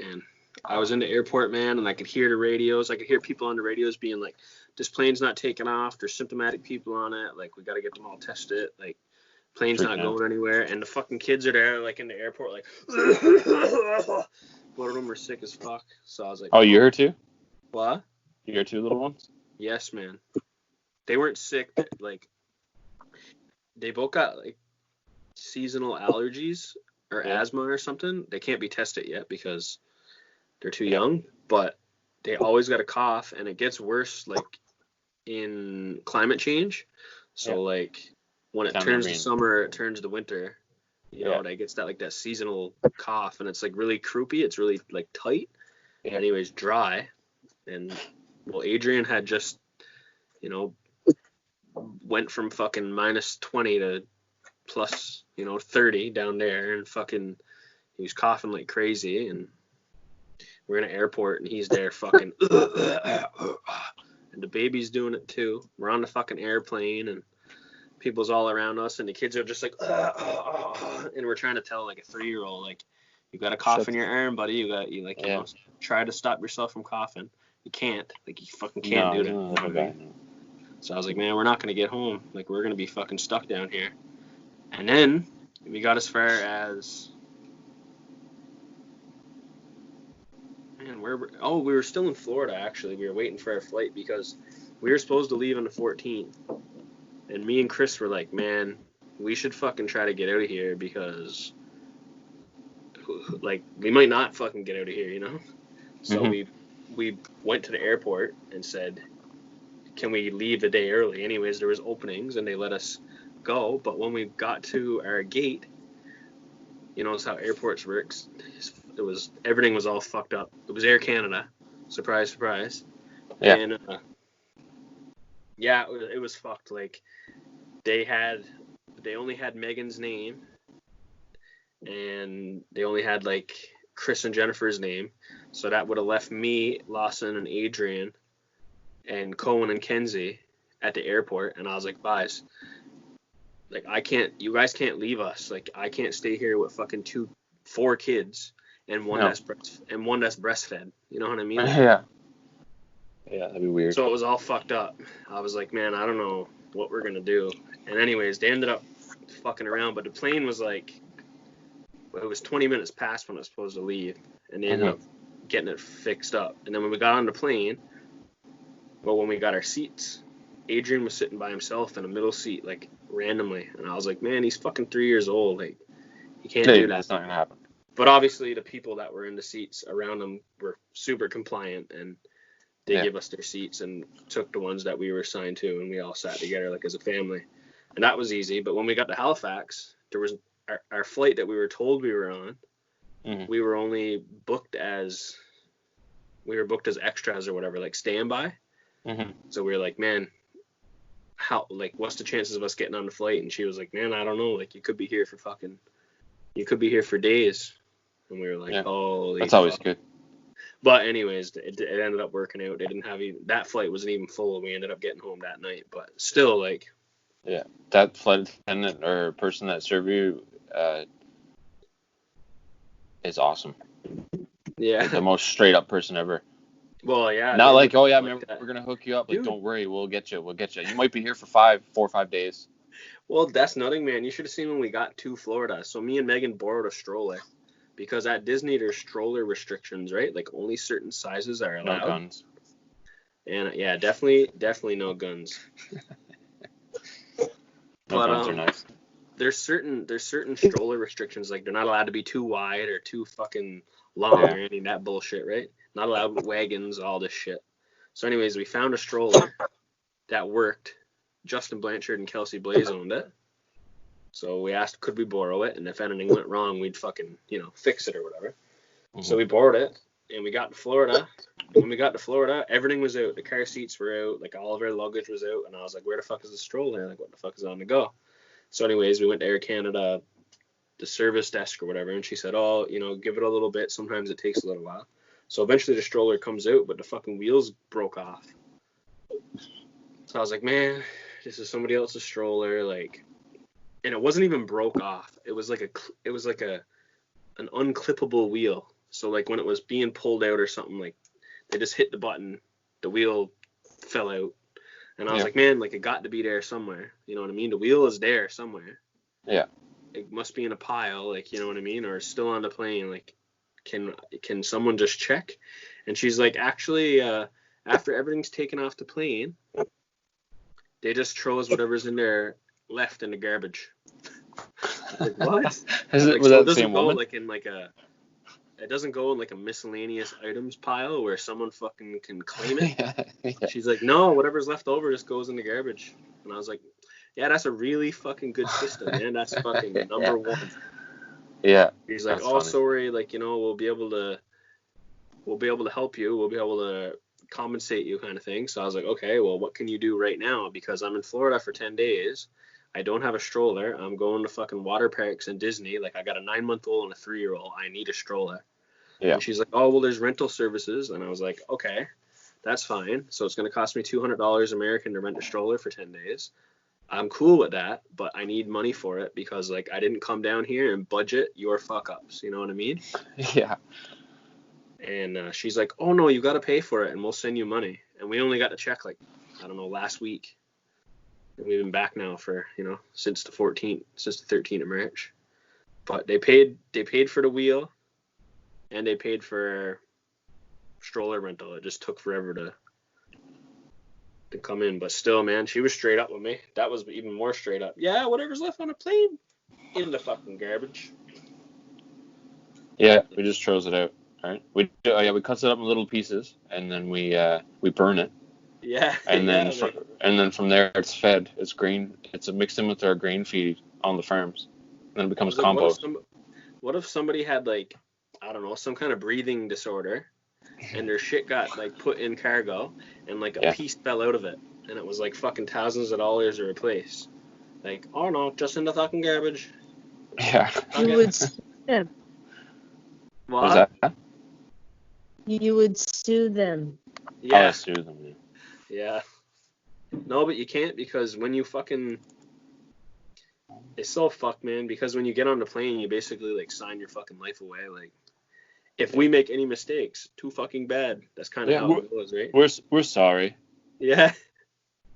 Speaker 2: And I was in the airport, man, and I could hear the radios. I could hear people on the radios being like, this plane's not taking off. There's symptomatic people on it. Like, we got to get them all tested. Like, Plane's not going anywhere, and the fucking kids are there, like, in the airport, like, both of them are sick as fuck. So I was like,
Speaker 1: oh, you're too?
Speaker 2: What?
Speaker 1: You're two little ones?
Speaker 2: Yes, man. They weren't sick, like, they both got, like, seasonal allergies or asthma or something. They can't be tested yet because they're too young, but they always got a cough, and it gets worse, like, in climate change. So, like, when it turns to summer, it turns to winter. You know, it gets that, like, that seasonal cough, and it's, like, really croupy. It's really, like, tight. Anyways, dry. And, well, Adrian had just, you know, went from fucking minus 20 to plus, 30 down there, and fucking, he was coughing like crazy, and we're in an airport, and he's there fucking, and the baby's doing it too. We're on the fucking airplane, and people's all around us, and the kids are just like, and we're trying to tell, like, a 3-year-old, like, you got a cough in your arm, buddy. You know, try to stop yourself from coughing. You can't. Like, you fucking can't do that. So I was like, man, we're not going to get home. Like, we're going to be fucking stuck down here. And then we got as far as, man, we were still in Florida, actually. We were waiting for our flight because we were supposed to leave on the 14th. And me and Chris were like, man, we should fucking try to get out of here because, like, we might not fucking get out of here, you know? So we went to the airport and said, can we leave the day early? Anyways, there was openings, and they let us go. But when we got to our gate, it's how airports works. Everything was all fucked up. It was Air Canada. Surprise, surprise.
Speaker 1: Yeah.
Speaker 2: And, it was fucked. Like, they only had Megan's name, and they only had, like, Chris and Jennifer's name. So that would have left me, Lawson, and Adrian, and Cohen and Kenzie at the airport. And I was like, guys, like, you guys can't leave us. Like, I can't stay here with fucking 4 kids and one that's breastfed. You know what I mean?
Speaker 1: Yeah, that'd be weird.
Speaker 2: So it was all fucked up. I was like, man, I don't know what we're gonna do. And anyways, they ended up fucking around, but the plane was like, it was 20 minutes past when it was supposed to leave, and they ended up getting it fixed up. And then when we got on the plane, when we got our seats, Adrian was sitting by himself in a middle seat, like, randomly. And I was like, man, he's fucking 3 years old. Like, he can't do that.
Speaker 1: That's not going to happen.
Speaker 2: But obviously the people that were in the seats around him were super compliant, and they gave us their seats and took the ones that we were assigned to, and we all sat together, like, as a family. And that was easy. But when we got to Halifax, there was our flight that we were told we were on. We were only booked as extras or whatever, like standby. So we were like, man, what's the chances of us getting on the flight? And she was like, man, I don't know. Like, you could be here for days. And we were like, holy
Speaker 1: that's always good.
Speaker 2: But anyways, it ended up working out. They didn't have that flight wasn't even full. We ended up getting home that night. But still, like,
Speaker 1: that flight attendant or person that served you is awesome.
Speaker 2: Yeah.
Speaker 1: The most straight up person ever.
Speaker 2: Well, yeah.
Speaker 1: Not like, oh yeah, man, we're gonna hook you up. Like, don't worry, we'll get you. You might be here for 4 or 5 days.
Speaker 2: Well, that's nothing, man. You should have seen when we got to Florida. So me and Megan borrowed a stroller, because at Disney there's stroller restrictions, right? Like, only certain sizes are allowed.
Speaker 1: No guns.
Speaker 2: And yeah, definitely no guns.
Speaker 1: Guns are nice.
Speaker 2: There's certain stroller restrictions, like, they're not allowed to be too wide or too fucking long or any of that bullshit, right? Not allowed wagons, all this shit. So anyways, we found a stroller that worked. Justin Blanchard and Kelsey Blaze owned it. So we asked, could we borrow it? And if anything went wrong, we'd fucking, fix it or whatever. So we borrowed it, and we got to Florida. When we got to Florida, everything was out. The car seats were out. Like, all of our luggage was out. And I was like, where the fuck is the stroller? Like, what the fuck is on to go? So anyways, we went to Air Canada, the service desk or whatever, and she said, oh, give it a little bit. Sometimes it takes a little while. So eventually the stroller comes out, but the fucking wheels broke off. So I was like, man, this is somebody else's stroller, like, and it wasn't even broke off. It was like an unclippable wheel. So, like, when it was being pulled out or something, like, they just hit the button, the wheel fell out. And I was like, man, like, it got to be there somewhere. You know what I mean? The wheel is there somewhere.
Speaker 1: Yeah.
Speaker 2: It must be in a pile, like, you know what I mean, or still on the plane. Like, can someone just check? And she's like, actually, after everything's taken off the plane, they just throws whatever's in there left in the garbage. Like, what?
Speaker 1: Was
Speaker 2: so
Speaker 1: that
Speaker 2: it
Speaker 1: the same woman?
Speaker 2: It doesn't go in like a miscellaneous items pile where someone fucking can claim it.
Speaker 1: Yeah.
Speaker 2: She's like, no, whatever's left over just goes in the garbage. And I was like, yeah, that's a really fucking good system, man. That's fucking number one.
Speaker 1: Yeah.
Speaker 2: He's like, oh, funny. Sorry, like, you know, we'll be able to help you. We'll be able to compensate you, kind of thing. So I was like, okay, well, what can you do right now? Because I'm in Florida for 10 days. I don't have a stroller. I'm going to fucking water parks and Disney. Like, I got a 9-month-old and a 3-year-old. I need a stroller. Yeah. And she's like, oh, well, there's rental services. And I was like, okay, that's fine. So it's going to cost me $200 American to rent a stroller for 10 days. I'm cool with that, but I need money for it because, like, I didn't come down here and budget your fuck-ups. You know what I mean?
Speaker 1: Yeah.
Speaker 2: And she's like, oh, no, you got to pay for it, and we'll send you money. And we only got the check, like, I don't know, last week. And we've been back now for, you know, since the 13th of March. But they paid for the wheel, and they paid for stroller rental. It just took forever to come in. But still, man, she was straight up with me. That was even more straight up. Yeah, whatever's left on a plane, in the fucking garbage.
Speaker 1: Yeah, we just throws it out. Right? We cut it up in little pieces, and then we burn it.
Speaker 2: Yeah.
Speaker 1: And then from there it's fed. It's green. It's mixed in with our grain feed on the farms. And then it becomes compost.
Speaker 2: What if somebody had, like, I don't know, some kind of breathing disorder, and their shit got, like, put in cargo, and, like, a piece fell out of it, and it was like fucking thousands of dollars to replace. Like, oh no, just in the fucking garbage.
Speaker 1: Yeah.
Speaker 3: You would sue them.
Speaker 2: What?
Speaker 1: Was that?
Speaker 3: You would sue them.
Speaker 1: Yeah. I would sue them.
Speaker 2: Yeah. No, but you can't, because when you fucking... It's so fucked, man, because when you get on the plane, you basically, like, sign your fucking life away. Like, if we make any mistakes, too fucking bad. That's kind of how it goes, right?
Speaker 1: We're sorry.
Speaker 2: Yeah.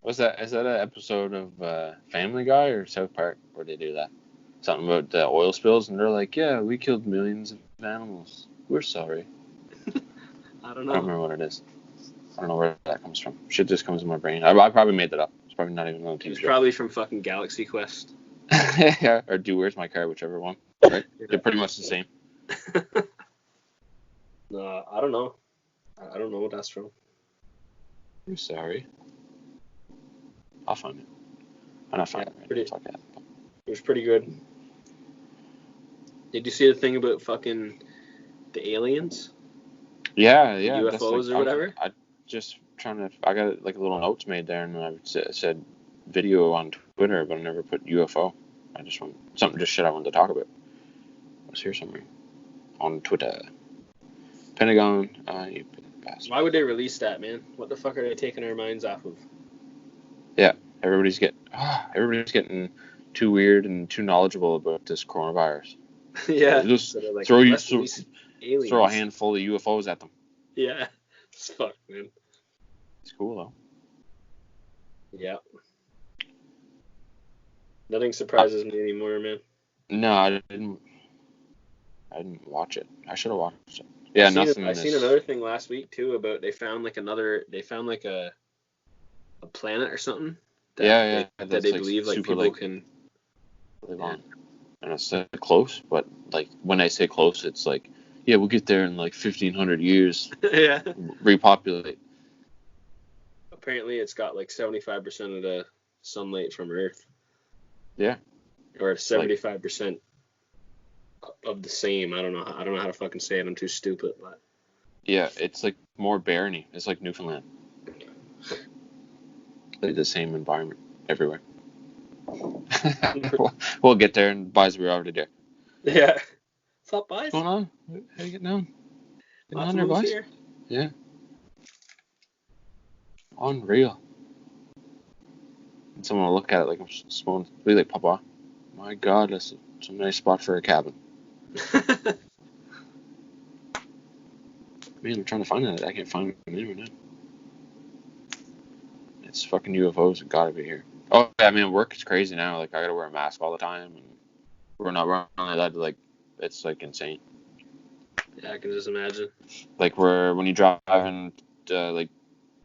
Speaker 1: Is that an episode of Family Guy or South Park where they do that? Something about oil spills, and they're like, yeah, we killed millions of animals. We're sorry.
Speaker 2: I don't know.
Speaker 1: I don't remember what it is. I don't know where that comes from. Shit just comes in my brain. I probably made that up. It's probably not even on TV.
Speaker 2: It's probably from fucking Galaxy Quest.
Speaker 1: Yeah, or Do Where's My Car, whichever one. Right? Yeah. They're pretty much the same.
Speaker 2: No, I don't know. I don't know what that's from.
Speaker 1: I'm sorry. I'll find it. I'm not finding it.
Speaker 2: It was pretty good. Did you see the thing about fucking the aliens?
Speaker 1: Yeah.
Speaker 2: The UFOs or whatever?
Speaker 1: I just trying to... I got like a little notes made there, and I said video on Twitter, but I never put UFO. I just want... Just shit I wanted to talk about. Let's hear somewhere. On Twitter. Pentagon, you bastard.
Speaker 2: Why would they release that, man? What the fuck are they taking our minds off of?
Speaker 1: Yeah, everybody's getting too weird and too knowledgeable about this coronavirus.
Speaker 2: Yeah.
Speaker 1: Just
Speaker 2: like,
Speaker 1: throw a handful of UFOs at them.
Speaker 2: Yeah. It's fucked, man.
Speaker 1: It's cool though.
Speaker 2: Yeah. Nothing surprises me anymore, man.
Speaker 1: No, I didn't watch it. I should have watched it. Yeah,
Speaker 2: I seen another thing last week too about they found like a planet or something. That they believe like people can
Speaker 1: live on. And it's close, but like when I say close, it's like, yeah, we'll get there in like 1,500 years.
Speaker 2: Yeah.
Speaker 1: Repopulate.
Speaker 2: Apparently, it's got like 75% of the sunlight from Earth.
Speaker 1: Yeah.
Speaker 2: Or 75%. Of the same. I don't know how to fucking say it. I'm too stupid, but
Speaker 1: yeah, it's like more barreny. It's like Newfoundland. Like the same environment everywhere. We'll get there, and boys, we're already there.
Speaker 2: Yeah. What's up, boys?
Speaker 1: What's going on? How you getting on? Getting on there, boys? Here. Yeah. Unreal. And someone will look at it like I'm supposed to be like, Papa, my God, that's a nice spot for a cabin. Man, I'm trying to find it. I can't find it anywhere now. It's fucking UFOs. It gotta be here. Oh, yeah, I mean, work is crazy now. Like, I gotta wear a mask all the time. And We're not allowed to, like, it's, like, insane.
Speaker 2: Yeah, I can just imagine.
Speaker 1: Like, when you drive in, like,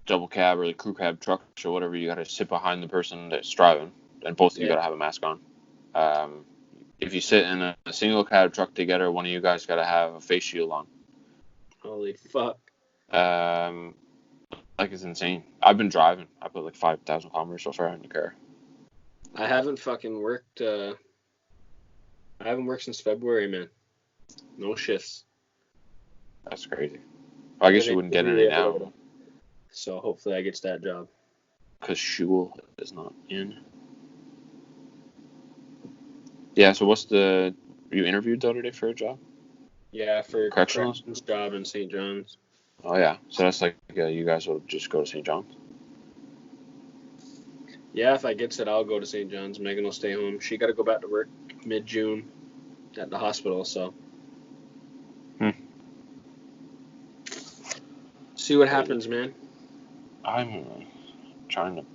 Speaker 1: double cab or, like, crew cab trucks or whatever, you gotta sit behind the person that's driving, and both of you gotta have a mask on. If you sit in a single cab truck together, one of you guys gotta have a face shield on.
Speaker 2: Holy fuck.
Speaker 1: Like, it's insane. I've been driving. I put like 5,000 kilometers so far in the car.
Speaker 2: I haven't fucking worked. I haven't worked since February, man. No shifts.
Speaker 1: That's crazy. Well, I guess you wouldn't get any now.
Speaker 2: So hopefully I get that job.
Speaker 1: Because Shul is not in. Yeah, so you interviewed the other day for a job?
Speaker 2: Yeah, for
Speaker 1: corrections
Speaker 2: job in St. John's.
Speaker 1: Oh, yeah. So that's like, you guys will just go to St. John's?
Speaker 2: Yeah, if I get it, I'll go to St. John's. Megan will stay home. She got to go back to work mid-June at the hospital, so. See what happens, man.
Speaker 1: I'm trying to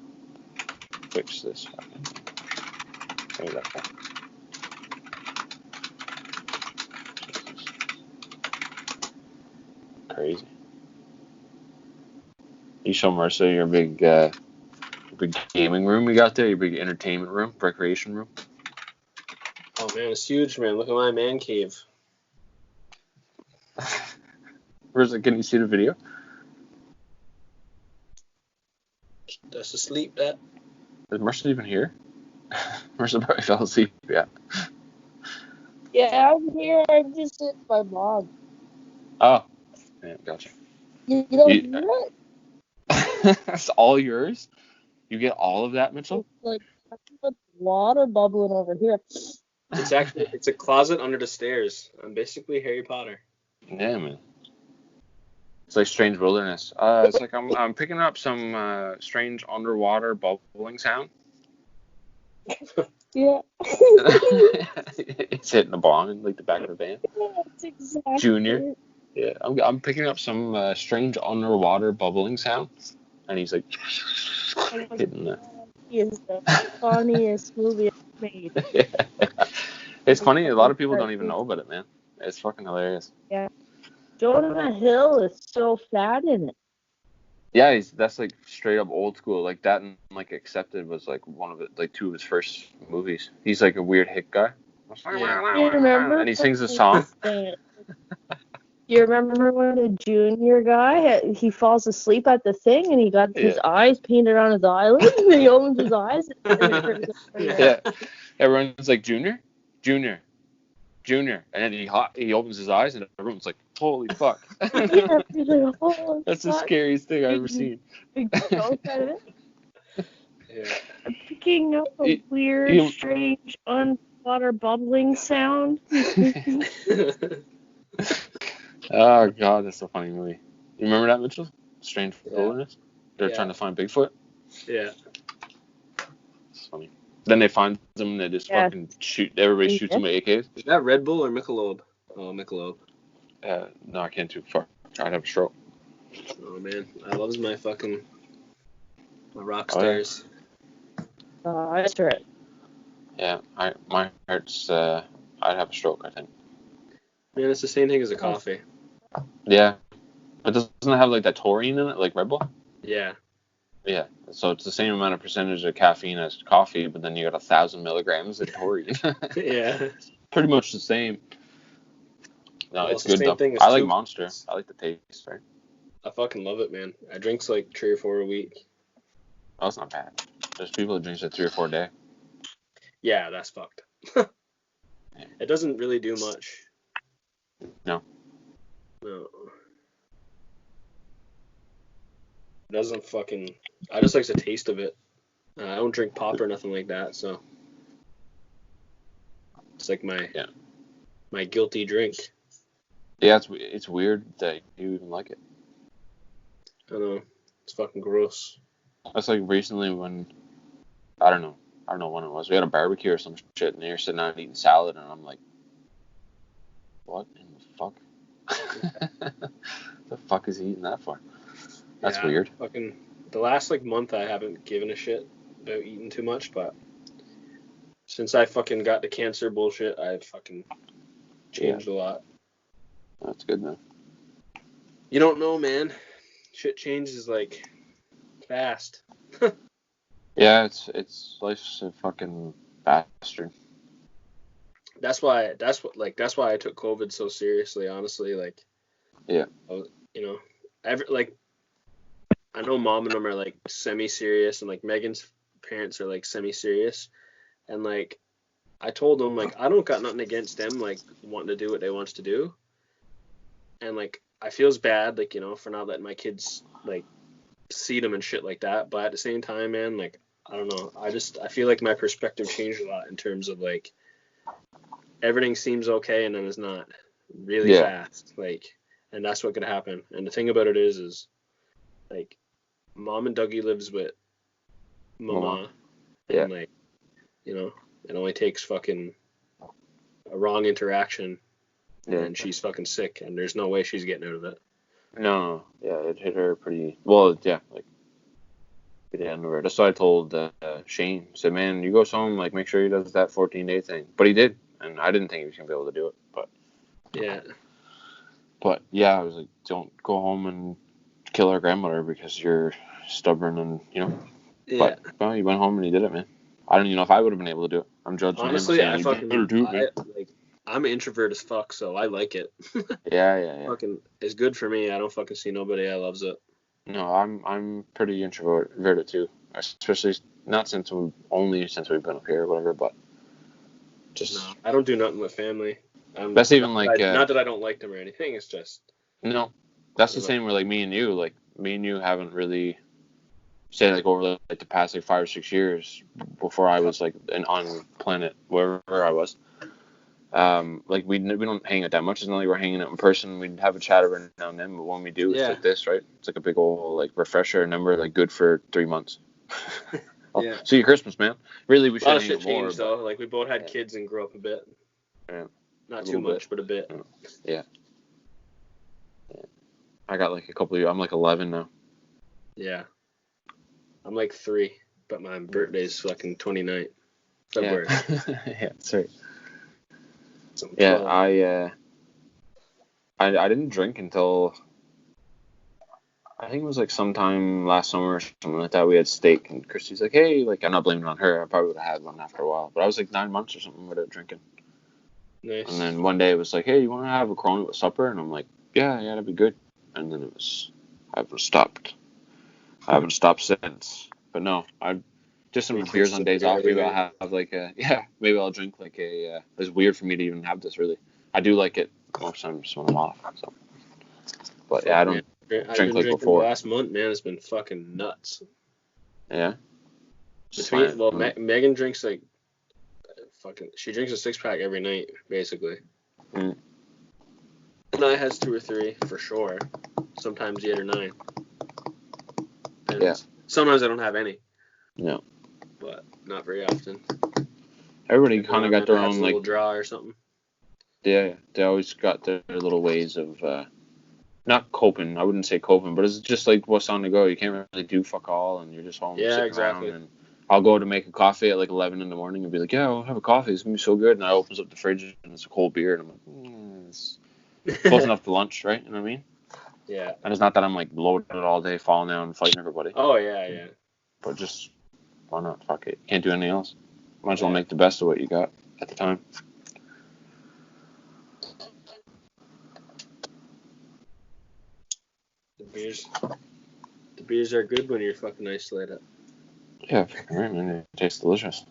Speaker 1: fix this. Where's that from? Crazy. You show Marissa your big gaming room you got there, your big entertainment room, recreation room.
Speaker 2: Oh man, it's huge, man. Look at my man cave.
Speaker 1: Where's it? Can you see the video?
Speaker 2: That's asleep, that.
Speaker 1: Is Marissa even here? Marissa probably fell asleep, yeah.
Speaker 3: Yeah, I'm here. I'm just with my mom.
Speaker 1: Oh, yeah, gotcha.
Speaker 3: You don't hear it?
Speaker 1: That's all yours? You get all of that, Mitchell?
Speaker 3: It's like water bubbling over here.
Speaker 2: It's a closet under the stairs. I'm basically Harry Potter.
Speaker 1: Yeah, man. It's like strange wilderness. It's like I'm picking up some strange underwater bubbling sound.
Speaker 3: Yeah.
Speaker 1: It's hitting the bong in like the back of the van.
Speaker 3: Yeah, that's exactly.
Speaker 1: Junior. Yeah, I'm picking up some strange underwater bubbling sound, and he's like hitting the.
Speaker 3: He is the funniest movie I've made.
Speaker 1: Yeah. It's funny. A lot of people don't even know about it, man. It's fucking hilarious.
Speaker 3: Yeah. Jonah Hill is so fat in it.
Speaker 1: Yeah, that's like straight up old school. Like that and like Accepted was like two of his first movies. He's like a weird hick guy.
Speaker 3: Yeah. You remember?
Speaker 1: And he sings a song.
Speaker 3: You remember when the junior guy, he falls asleep at the thing and he got his eyes painted on his eyelids and he opens his eyes and
Speaker 1: yeah. Everyone's like, Junior? And then he opens his eyes and everyone's like, holy fuck.
Speaker 3: Yeah, like, oh,
Speaker 1: that's the scariest thing I've ever seen.
Speaker 3: Big joke out of it. Yeah. I'm picking up a weird, strange, underwater bubbling sound.
Speaker 1: Oh, God, that's a funny movie. You remember that, Mitchell? Strange Wilderness? They're trying to find Bigfoot?
Speaker 2: Yeah.
Speaker 1: It's funny. Then they find them and they just fucking shoot. Everybody shoots them with AKs.
Speaker 2: Is that Red Bull or Michelob? Oh, Michelob.
Speaker 1: No, I can't too far. I'd have a stroke.
Speaker 2: Oh, man. I loves my rock stars.
Speaker 3: That's right.
Speaker 1: Yeah, my heart's, I'd have a stroke, I think.
Speaker 2: Man, it's the same thing as a coffee.
Speaker 1: Yeah. But doesn't it have like that taurine in it, like Red Bull?
Speaker 2: Yeah.
Speaker 1: Yeah. So it's the same amount of percentage of caffeine as coffee, but then you got 1,000 milligrams of taurine.
Speaker 2: Yeah.
Speaker 1: Pretty much the same. No,
Speaker 2: well,
Speaker 1: it's good though. I like Monster. I like the taste, right?
Speaker 2: I fucking love it, man. I drinks like 3 or 4 a week.
Speaker 1: Oh, that's not bad. There's people who drink it 3 or 4 a day.
Speaker 2: Yeah, that's fucked. It doesn't really do much.
Speaker 1: No.
Speaker 2: It doesn't fucking. I just like the taste of it. I don't drink pop or nothing like that, so it's like my guilty drink.
Speaker 1: Yeah, it's weird that you even like it.
Speaker 2: I know. It's fucking gross.
Speaker 1: That's like recently when I don't know when it was. We had a barbecue or some shit, and you're sitting down eating salad, and I'm like, what in the fuck? The fuck is he eating that for? That's weird.
Speaker 2: Fucking the last month I haven't given a shit about eating too much, but Since I fucking got the cancer bullshit, I've fucking changed a lot.
Speaker 1: That's good, man.
Speaker 2: You don't know, man. Shit changes like fast.
Speaker 1: Yeah, it's life's a fucking bastard.
Speaker 2: That's why I took COVID so seriously, honestly. Like,
Speaker 1: yeah,
Speaker 2: you know, I know mom and them are like semi-serious, and like Megan's parents are like semi-serious, and like I told them like I don't got nothing against them like wanting to do what they wants to do, and like I feels bad like for not letting my kids like see them and shit like that, but at the same time, man, like I don't know, I feel like my perspective changed a lot in terms of like everything seems okay and then it's not really fast, like, and that's what could happen. And the thing about it is like mom and Dougie lives with mama.
Speaker 1: Yeah.
Speaker 2: And like, it only takes fucking a wrong interaction and she's fucking sick and there's no way she's getting out of it.
Speaker 1: No. Yeah, it hit her pretty well. Yeah, like at the end of her. That's what I told Shane. I said, man, you go home, like make sure he does that 14-day thing. But he did, and I didn't think he was gonna be able to do it. But yeah, I was like, don't go home and kill our grandmother because you're stubborn and
Speaker 2: Yeah.
Speaker 1: But well, he went home and he did it, man. I don't even know if I would have been able to do it. I'm judging
Speaker 2: honestly,
Speaker 1: him.
Speaker 2: I'm an introvert as fuck, so I like it.
Speaker 1: Yeah.
Speaker 2: Fucking, it's good for me. I don't fucking see nobody that loves it.
Speaker 1: No, I'm pretty introverted too, especially not since we've been up here or whatever, but just.
Speaker 2: No, I don't do nothing with family.
Speaker 1: That's even like
Speaker 2: not that I don't like them or anything. It's just.
Speaker 1: No, that's the same with like me and you. Like me and you haven't really. Say like over like the past like 5 or 6 years before I was like on planet wherever I was, like we don't hang out that much. It's not like we're hanging out in person. We'd have a chat every now and then, but when we do, it's like this, right? It's like a big old like refresher, and then we're like good for 3 months.
Speaker 2: Yeah.
Speaker 1: See you Christmas, man. Really, we should hang out more.
Speaker 2: Changed, though. Like we both had kids and grew up a bit.
Speaker 1: Yeah.
Speaker 2: Not too much, but a bit.
Speaker 1: Yeah. I got like a couple of years. I'm like 11 now.
Speaker 2: Yeah. I'm like 3, but my birthday's fucking 29th February.
Speaker 1: Yeah, that's right.
Speaker 2: So
Speaker 1: yeah, I didn't drink until I think it was like sometime last summer or something like that. We had steak and Christy's like, hey, like I'm not blaming it on her. I probably would have had one after a while, but I was like 9 months or something without drinking.
Speaker 2: Nice.
Speaker 1: And then one day it was like, hey, you want to have a Corona with supper? And I'm like, yeah, that'd be good. And then I haven't stopped since. But no, I just some beers on days off. Maybe I'll have like maybe I'll drink like a. It's weird for me to even have this really. I do like it most times when I'm off. So, but yeah, I don't drink like before.
Speaker 2: Last month, man, it's been fucking nuts.
Speaker 1: Yeah.
Speaker 2: Megan drinks like she drinks a 6-pack every night basically.
Speaker 1: Mm.
Speaker 2: And I has 2 or 3 for sure. Sometimes 8 or 9. And
Speaker 1: yeah.
Speaker 2: Sometimes I don't have any.
Speaker 1: No.
Speaker 2: But not very often.
Speaker 1: Everybody kind of got their own
Speaker 2: little draw or something.
Speaker 1: Yeah, they always got their little ways of not coping. I wouldn't say coping, but it's just like what's on the go. You can't really do fuck all, and you're just home.
Speaker 2: Yeah, exactly.
Speaker 1: And I'll go to make a coffee at like 11 in the morning and be like, yeah, I'll have a coffee. It's gonna be so good. And I opens up the fridge and it's a cold beer, and I'm like, it's close enough to lunch, right? You know what I mean?
Speaker 2: Yeah.
Speaker 1: And it's not that I'm like loaded all day, falling down and fighting everybody.
Speaker 2: Oh yeah.
Speaker 1: But just why not? Fuck it. Can't do anything else. Might as well make the best of what you got at the time.
Speaker 2: The beers are good when you're fucking isolated.
Speaker 1: Yeah, fucking right, man. It tastes delicious.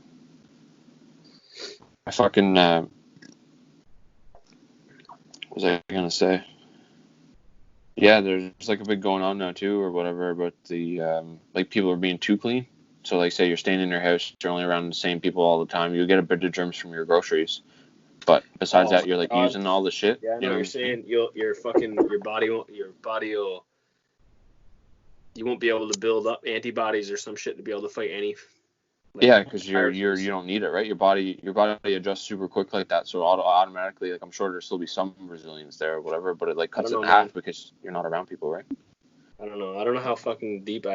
Speaker 1: I fucking what was I gonna say? Yeah, there's like a big going on now too, or whatever, about the like people are being too clean. So like, say you're staying in your house, you're only around the same people all the time. You get a bit of germs from your groceries, but besides that, you're like using all the shit.
Speaker 2: Yeah, I know what you're saying. Your body will. You won't be able to build up antibodies or some shit to be able to fight any.
Speaker 1: Yeah, because you don't need it, right? Your body adjusts super quick like that, so automatically, like I'm sure there'll still be some resilience there or whatever, but it like cuts it in half because you're not around people, right?
Speaker 2: I don't know how fucking deep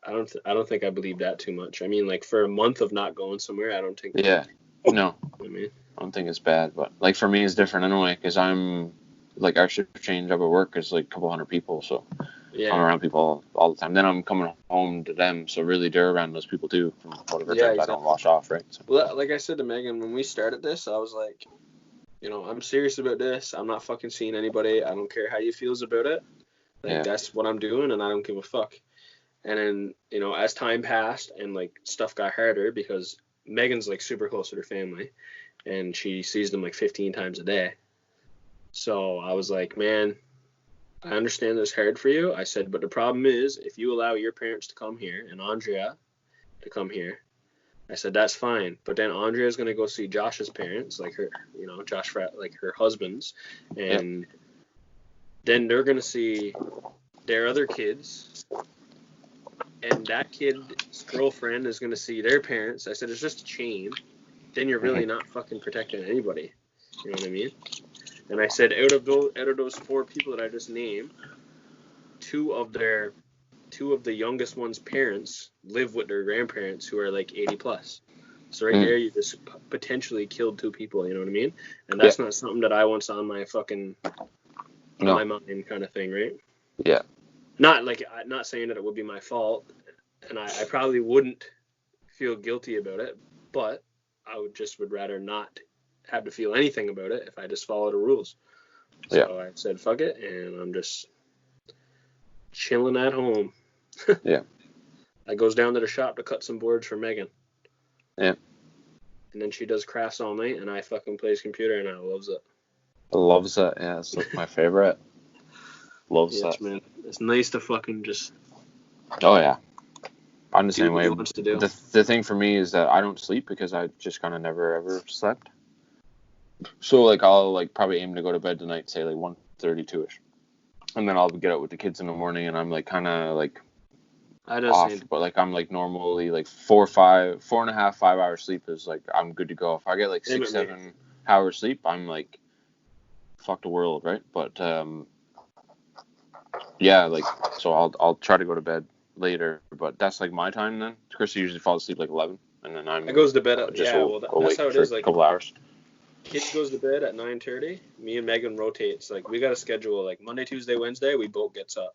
Speaker 2: I don't think I believe that too much. I mean, like, for a month of not going somewhere, I don't think.
Speaker 1: Yeah. No.
Speaker 2: I mean,
Speaker 1: I don't think it's bad, but like for me, it's different anyway because I'm like our shift change up at work is like a couple hundred people, so I'm around people all the time. Then I'm coming home to them, so really they're around those people too from whatever times I don't wash off, right? So.
Speaker 2: Well, like I said to Megan when we started this, I was like, I'm serious about this. I'm not fucking seeing anybody. I don't care how you feels about it. Like that's what I'm doing, and I don't give a fuck. And then as time passed and like stuff got harder because Megan's like super close with her family. And she sees them like 15 times a day. So I was like, man, I understand this hard for you. I said, but the problem is if you allow your parents to come here and Andrea to come here, I said, that's fine. But then Andrea's going to go see Josh's parents, like her, Josh, like her husband's. And then they're going to see their other kids. And that kid's girlfriend is going to see their parents. I said, it's just a chain. Then you're really not fucking protecting anybody. You know what I mean? And I said, out of those 4 people that I just named, two of the youngest one's parents live with their grandparents who are like 80 plus. So right there, you just potentially killed 2 people. You know what I mean? And that's not something that I want on my fucking my mind kind of thing, right?
Speaker 1: Yeah.
Speaker 2: Not saying that it would be my fault, and I probably wouldn't feel guilty about it, but I would rather not have to feel anything about it if I just follow the rules. So I said, fuck it, and I'm just chilling at home. I goes down to the shop to cut some boards for Megan.
Speaker 1: Yeah.
Speaker 2: And then she does crafts all night, and I fucking plays computer, and I loves it.
Speaker 1: Loves it, yeah. It's like my favorite. Loves that.
Speaker 2: Man. It's nice to fucking just...
Speaker 1: Oh, yeah. I'm the same way.
Speaker 2: The
Speaker 1: thing for me is that I don't sleep because I just kind of never ever slept. So like I'll like probably aim to go to bed tonight, say like 1:32ish, and then I'll get out with the kids in the morning, and I'm like kind of like off, but like I'm like normally like 4.5, 5 hours sleep is like I'm good to go. If I get like 6-7 hours sleep, I'm like fuck the world, right? But like so I'll try to go to bed later, but that's like my time then. Chris usually falls asleep like 11, and then I
Speaker 2: goes to bed at
Speaker 1: that's how it is. Like a couple hours.
Speaker 2: Kid goes to bed at 9:30. Me and Megan rotates. Like we got a schedule. Like Monday, Tuesday, Wednesday, we both gets up.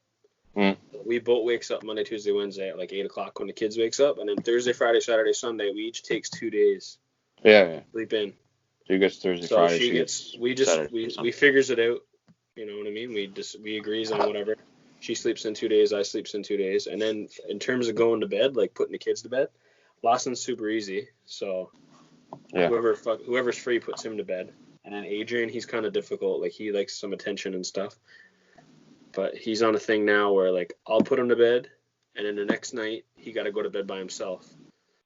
Speaker 2: We both wakes up Monday, Tuesday, Wednesday at like 8 o'clock when the kids wakes up, and then Thursday, Friday, Saturday, Sunday, we each takes 2 days.
Speaker 1: Yeah.
Speaker 2: Sleep in.
Speaker 1: So you gets Thursday, Friday.
Speaker 2: She gets. We figures it out. You know what I mean? We agrees on whatever. She sleeps in 2 days, I sleeps in 2 days. And then in terms of going to bed, like putting the kids to bed, Lawson's super easy. So whoever's free puts him to bed. And then Adrian, he's kind of difficult. Like he likes some attention and stuff. But he's on a thing now where like I'll put him to bed, and then the next night he got to go to bed by himself.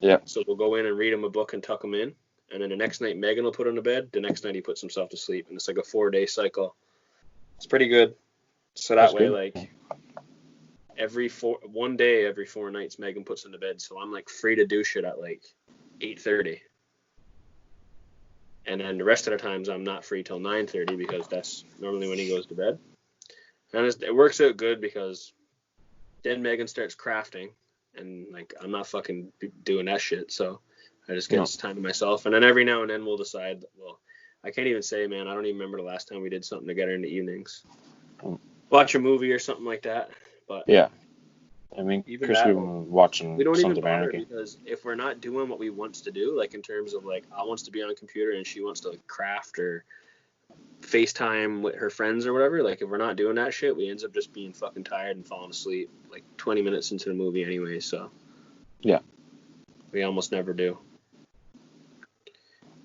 Speaker 1: Yeah.
Speaker 2: So we'll go in and read him a book and tuck him in. And then the next night Megan will put him to bed. The next night he puts himself to sleep. And it's like a 4-day cycle. It's pretty good. So that way, like, one day every 4 nights, Megan puts him to bed. So I'm, like, free to do shit at, like, 8:30. And then the rest of the times I'm not free till 9:30 because that's normally when he goes to bed. And it works out good because then Megan starts crafting. And, like, I'm not fucking doing that shit. So I just get time to myself. And then every now and then we'll decide, well, I can't even say, man, I don't even remember the last time we did something together in the evenings. Watch a movie or something like that, but
Speaker 1: I mean, even Chris, we've been watching.
Speaker 2: We don't even bother because if we're not doing what we want to do, like in terms of like I wants to be on a computer and she wants to like craft or FaceTime with her friends or whatever, like if we're not doing that shit, we ends up just being fucking tired and falling asleep like 20 minutes into the movie anyway. So we almost never do.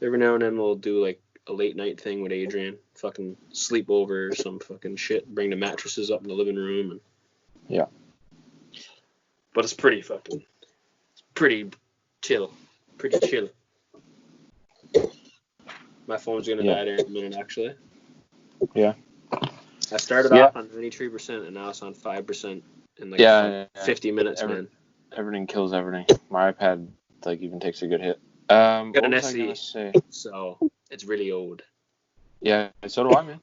Speaker 2: Every now and then we'll do like a late night thing with Adrian, fucking sleep over or some fucking shit, bring the mattresses up in the living room and but it's pretty chill. My phone's gonna die there in a minute actually. I started off on 93% and now it's on 5% in like 50 minutes, man.
Speaker 1: Everything kills everything. My iPad like even takes a good hit. Got
Speaker 2: an SE, so it's really old.
Speaker 1: Yeah, so do I, man.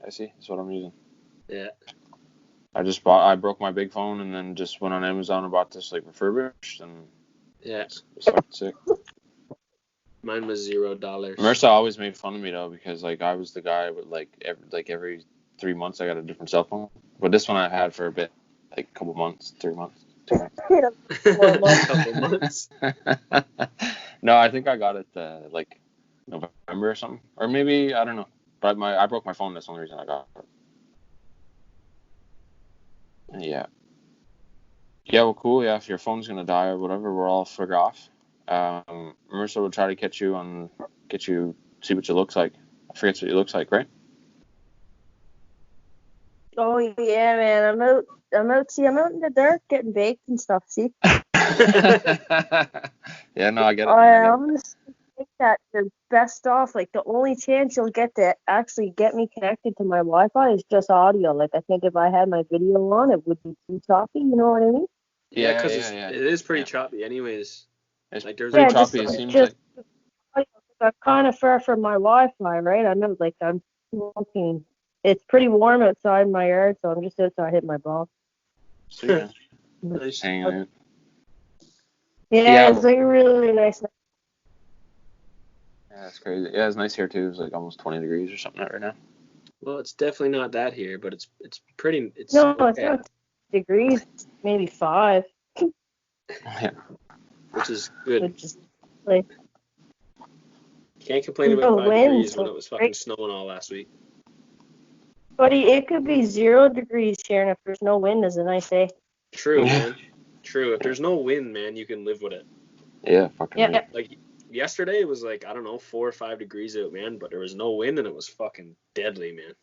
Speaker 1: SE, that's what I'm using.
Speaker 2: Yeah.
Speaker 1: I broke my big phone and then just went on Amazon and bought this like refurbished and it's fucking sick.
Speaker 2: Mine was $0.
Speaker 1: Marissa always made fun of me though because like I was the guy with every 3 months I got a different cell phone, but this one I had for a bit, like a couple months, 3 months, 2 months.
Speaker 2: Couple months.
Speaker 1: No, I think I got it like November or something, or maybe I don't know. But I broke my phone. That's the only reason I got it. Yeah. Yeah, well, cool. Yeah, if your phone's gonna die or whatever, we're all frig off. Marissa will try to get you, see what you looks like. I forget what you looks like, right?
Speaker 3: Oh yeah, man. I'm out in the dark getting baked and stuff. See.
Speaker 1: Yeah, no, I get it.
Speaker 3: I'm gonna think that the best off. Like the only chance you'll get to actually get me connected to my Wi-Fi is just audio. Like I think if I had my video on, it would be too choppy. You know what I mean?
Speaker 2: Yeah, because it is pretty choppy, anyways.
Speaker 1: It's like there's pretty choppy. It seems like.
Speaker 3: I'm kind of far from my Wi-Fi, right? I know, like I'm smoking. It's pretty warm outside my yard, so I'm just outside hitting my ball.
Speaker 1: Sweet. Hanging out.
Speaker 3: Yeah, it's like really nice.
Speaker 1: Yeah, that's crazy. Yeah, it's nice here too. It's like almost 20 degrees or something right now.
Speaker 2: Well, it's definitely not that here, but it's pretty. It's
Speaker 3: not degrees. Maybe 5.
Speaker 1: Yeah.
Speaker 2: Which is good.
Speaker 3: Which is like.
Speaker 2: Can't complain about 5 degrees when it was fucking snowing all last week.
Speaker 3: Buddy, it could be 0 degrees here, and if there's no wind, is a nice day.
Speaker 2: True, man. True. If there's no wind, man, you can live with it.
Speaker 1: Yeah, fucking.
Speaker 3: Yeah.
Speaker 2: Like yesterday, it was like, I don't know, 4 or 5 degrees out, man, but there was no wind, and it was fucking deadly, man.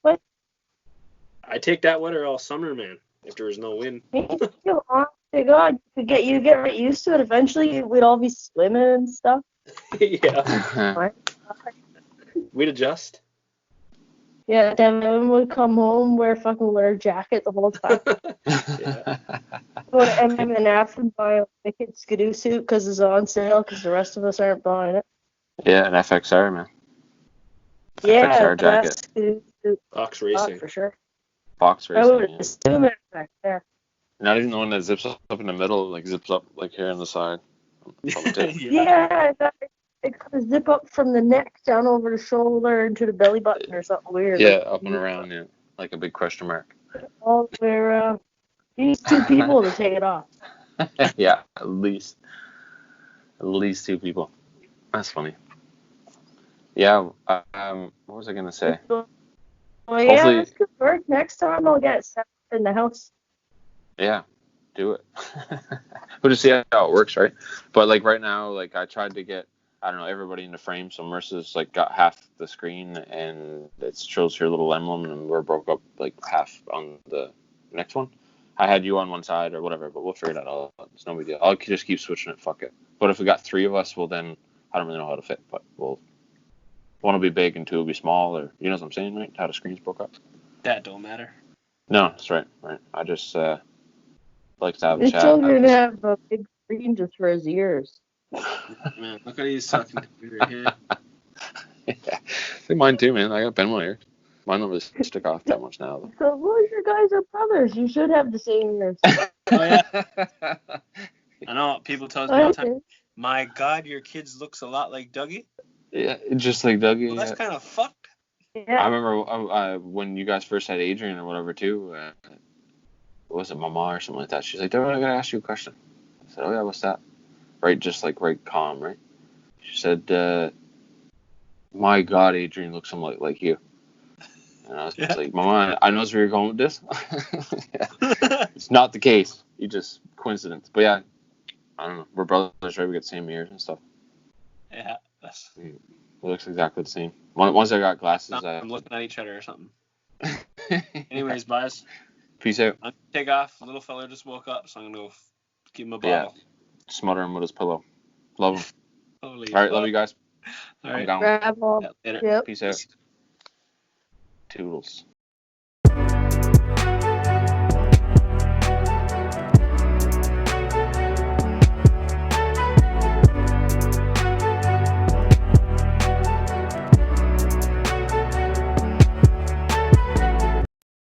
Speaker 3: What?
Speaker 2: I take that weather all summer, man. If there was no wind.
Speaker 3: Honest to God, you get right used to it. Eventually, we'd all be swimming and stuff.
Speaker 2: Yeah. We'd adjust.
Speaker 3: Yeah, Devin would come home, wear a jacket the whole time.
Speaker 2: Yeah.
Speaker 3: Go to M&F and buy a wicked Skidoo suit because it's on sale because the rest of us aren't buying it.
Speaker 1: Yeah, an FXR, man.
Speaker 3: Yeah,
Speaker 1: FXR jacket.
Speaker 3: Skidoo suit.
Speaker 2: Fox Racing.
Speaker 3: For sure.
Speaker 1: Fox Racing.
Speaker 3: I would assume it back there.
Speaker 1: Not even the one that zips up in the middle, like zips up like here on the side.
Speaker 3: Yeah, it could zip up from the neck down over the shoulder into the belly button or something weird.
Speaker 1: Yeah, up and around, yeah, like a big question mark.
Speaker 3: All the way around. You need 2 people to take it off.
Speaker 1: Yeah, at least 2 people. That's funny. Yeah. What was I gonna say?
Speaker 3: Well, yeah, that's good work. Next time I'll get set up in the house.
Speaker 1: Yeah, do it. We'll just see how it works, right? But like right now, like I tried to get, I don't know, everybody in the frame. So Marissa's like got half the screen and it shows her little emblem, and we're broke up like half on the next one. I had you on one side or whatever, but we'll figure that out. It's no big deal. I'll just keep switching it. Fuck it. But if we got 3 of us, well then I don't really know how to fit. But one will be big and 2 will be small, or you know what I'm saying, right? How the screens broke up.
Speaker 2: That don't matter.
Speaker 1: No, that's right. I just like to have a
Speaker 3: the
Speaker 1: chat.
Speaker 3: The children have a big screen just for his ears.
Speaker 2: Man, look at these fucking computer here.
Speaker 1: Yeah, I think mine too, man. I got pen ears. Mine don't really stick off that much now.
Speaker 3: So both your guys are brothers. You should have the same ears.
Speaker 2: Oh yeah. I know. People tell me all the time. My God, your kids looks a lot like Dougie.
Speaker 1: Yeah, just like Dougie.
Speaker 2: Well, that's kind of fucked.
Speaker 3: Yeah.
Speaker 1: I remember when you guys first had Adrian or whatever too. Was it Mama or something like that? She's like, "I gotta ask you a question." I said, "Oh yeah, what's that?" Right, just like right calm, right? She said, "My God, Adrian looks somewhat like you." And I was like, "Mama, I know where you're going with this." It's not the case. You just coincidence. But yeah, I don't know. We're brothers, right? We got the same ears and stuff.
Speaker 2: Yeah.
Speaker 1: It looks exactly the same. Once I got glasses,
Speaker 2: I'm looking at each other or something. Anyways, guys.
Speaker 1: Peace out.
Speaker 2: I'm gonna take off. The little fella just woke up, so I'm gonna go give him a bottle.
Speaker 1: Yeah. Smother him with his pillow. Love him.
Speaker 2: Holy
Speaker 1: all right, love you guys.
Speaker 2: All right.
Speaker 1: I'm down.
Speaker 2: Later.
Speaker 3: Yep.
Speaker 1: Peace out. Toodles.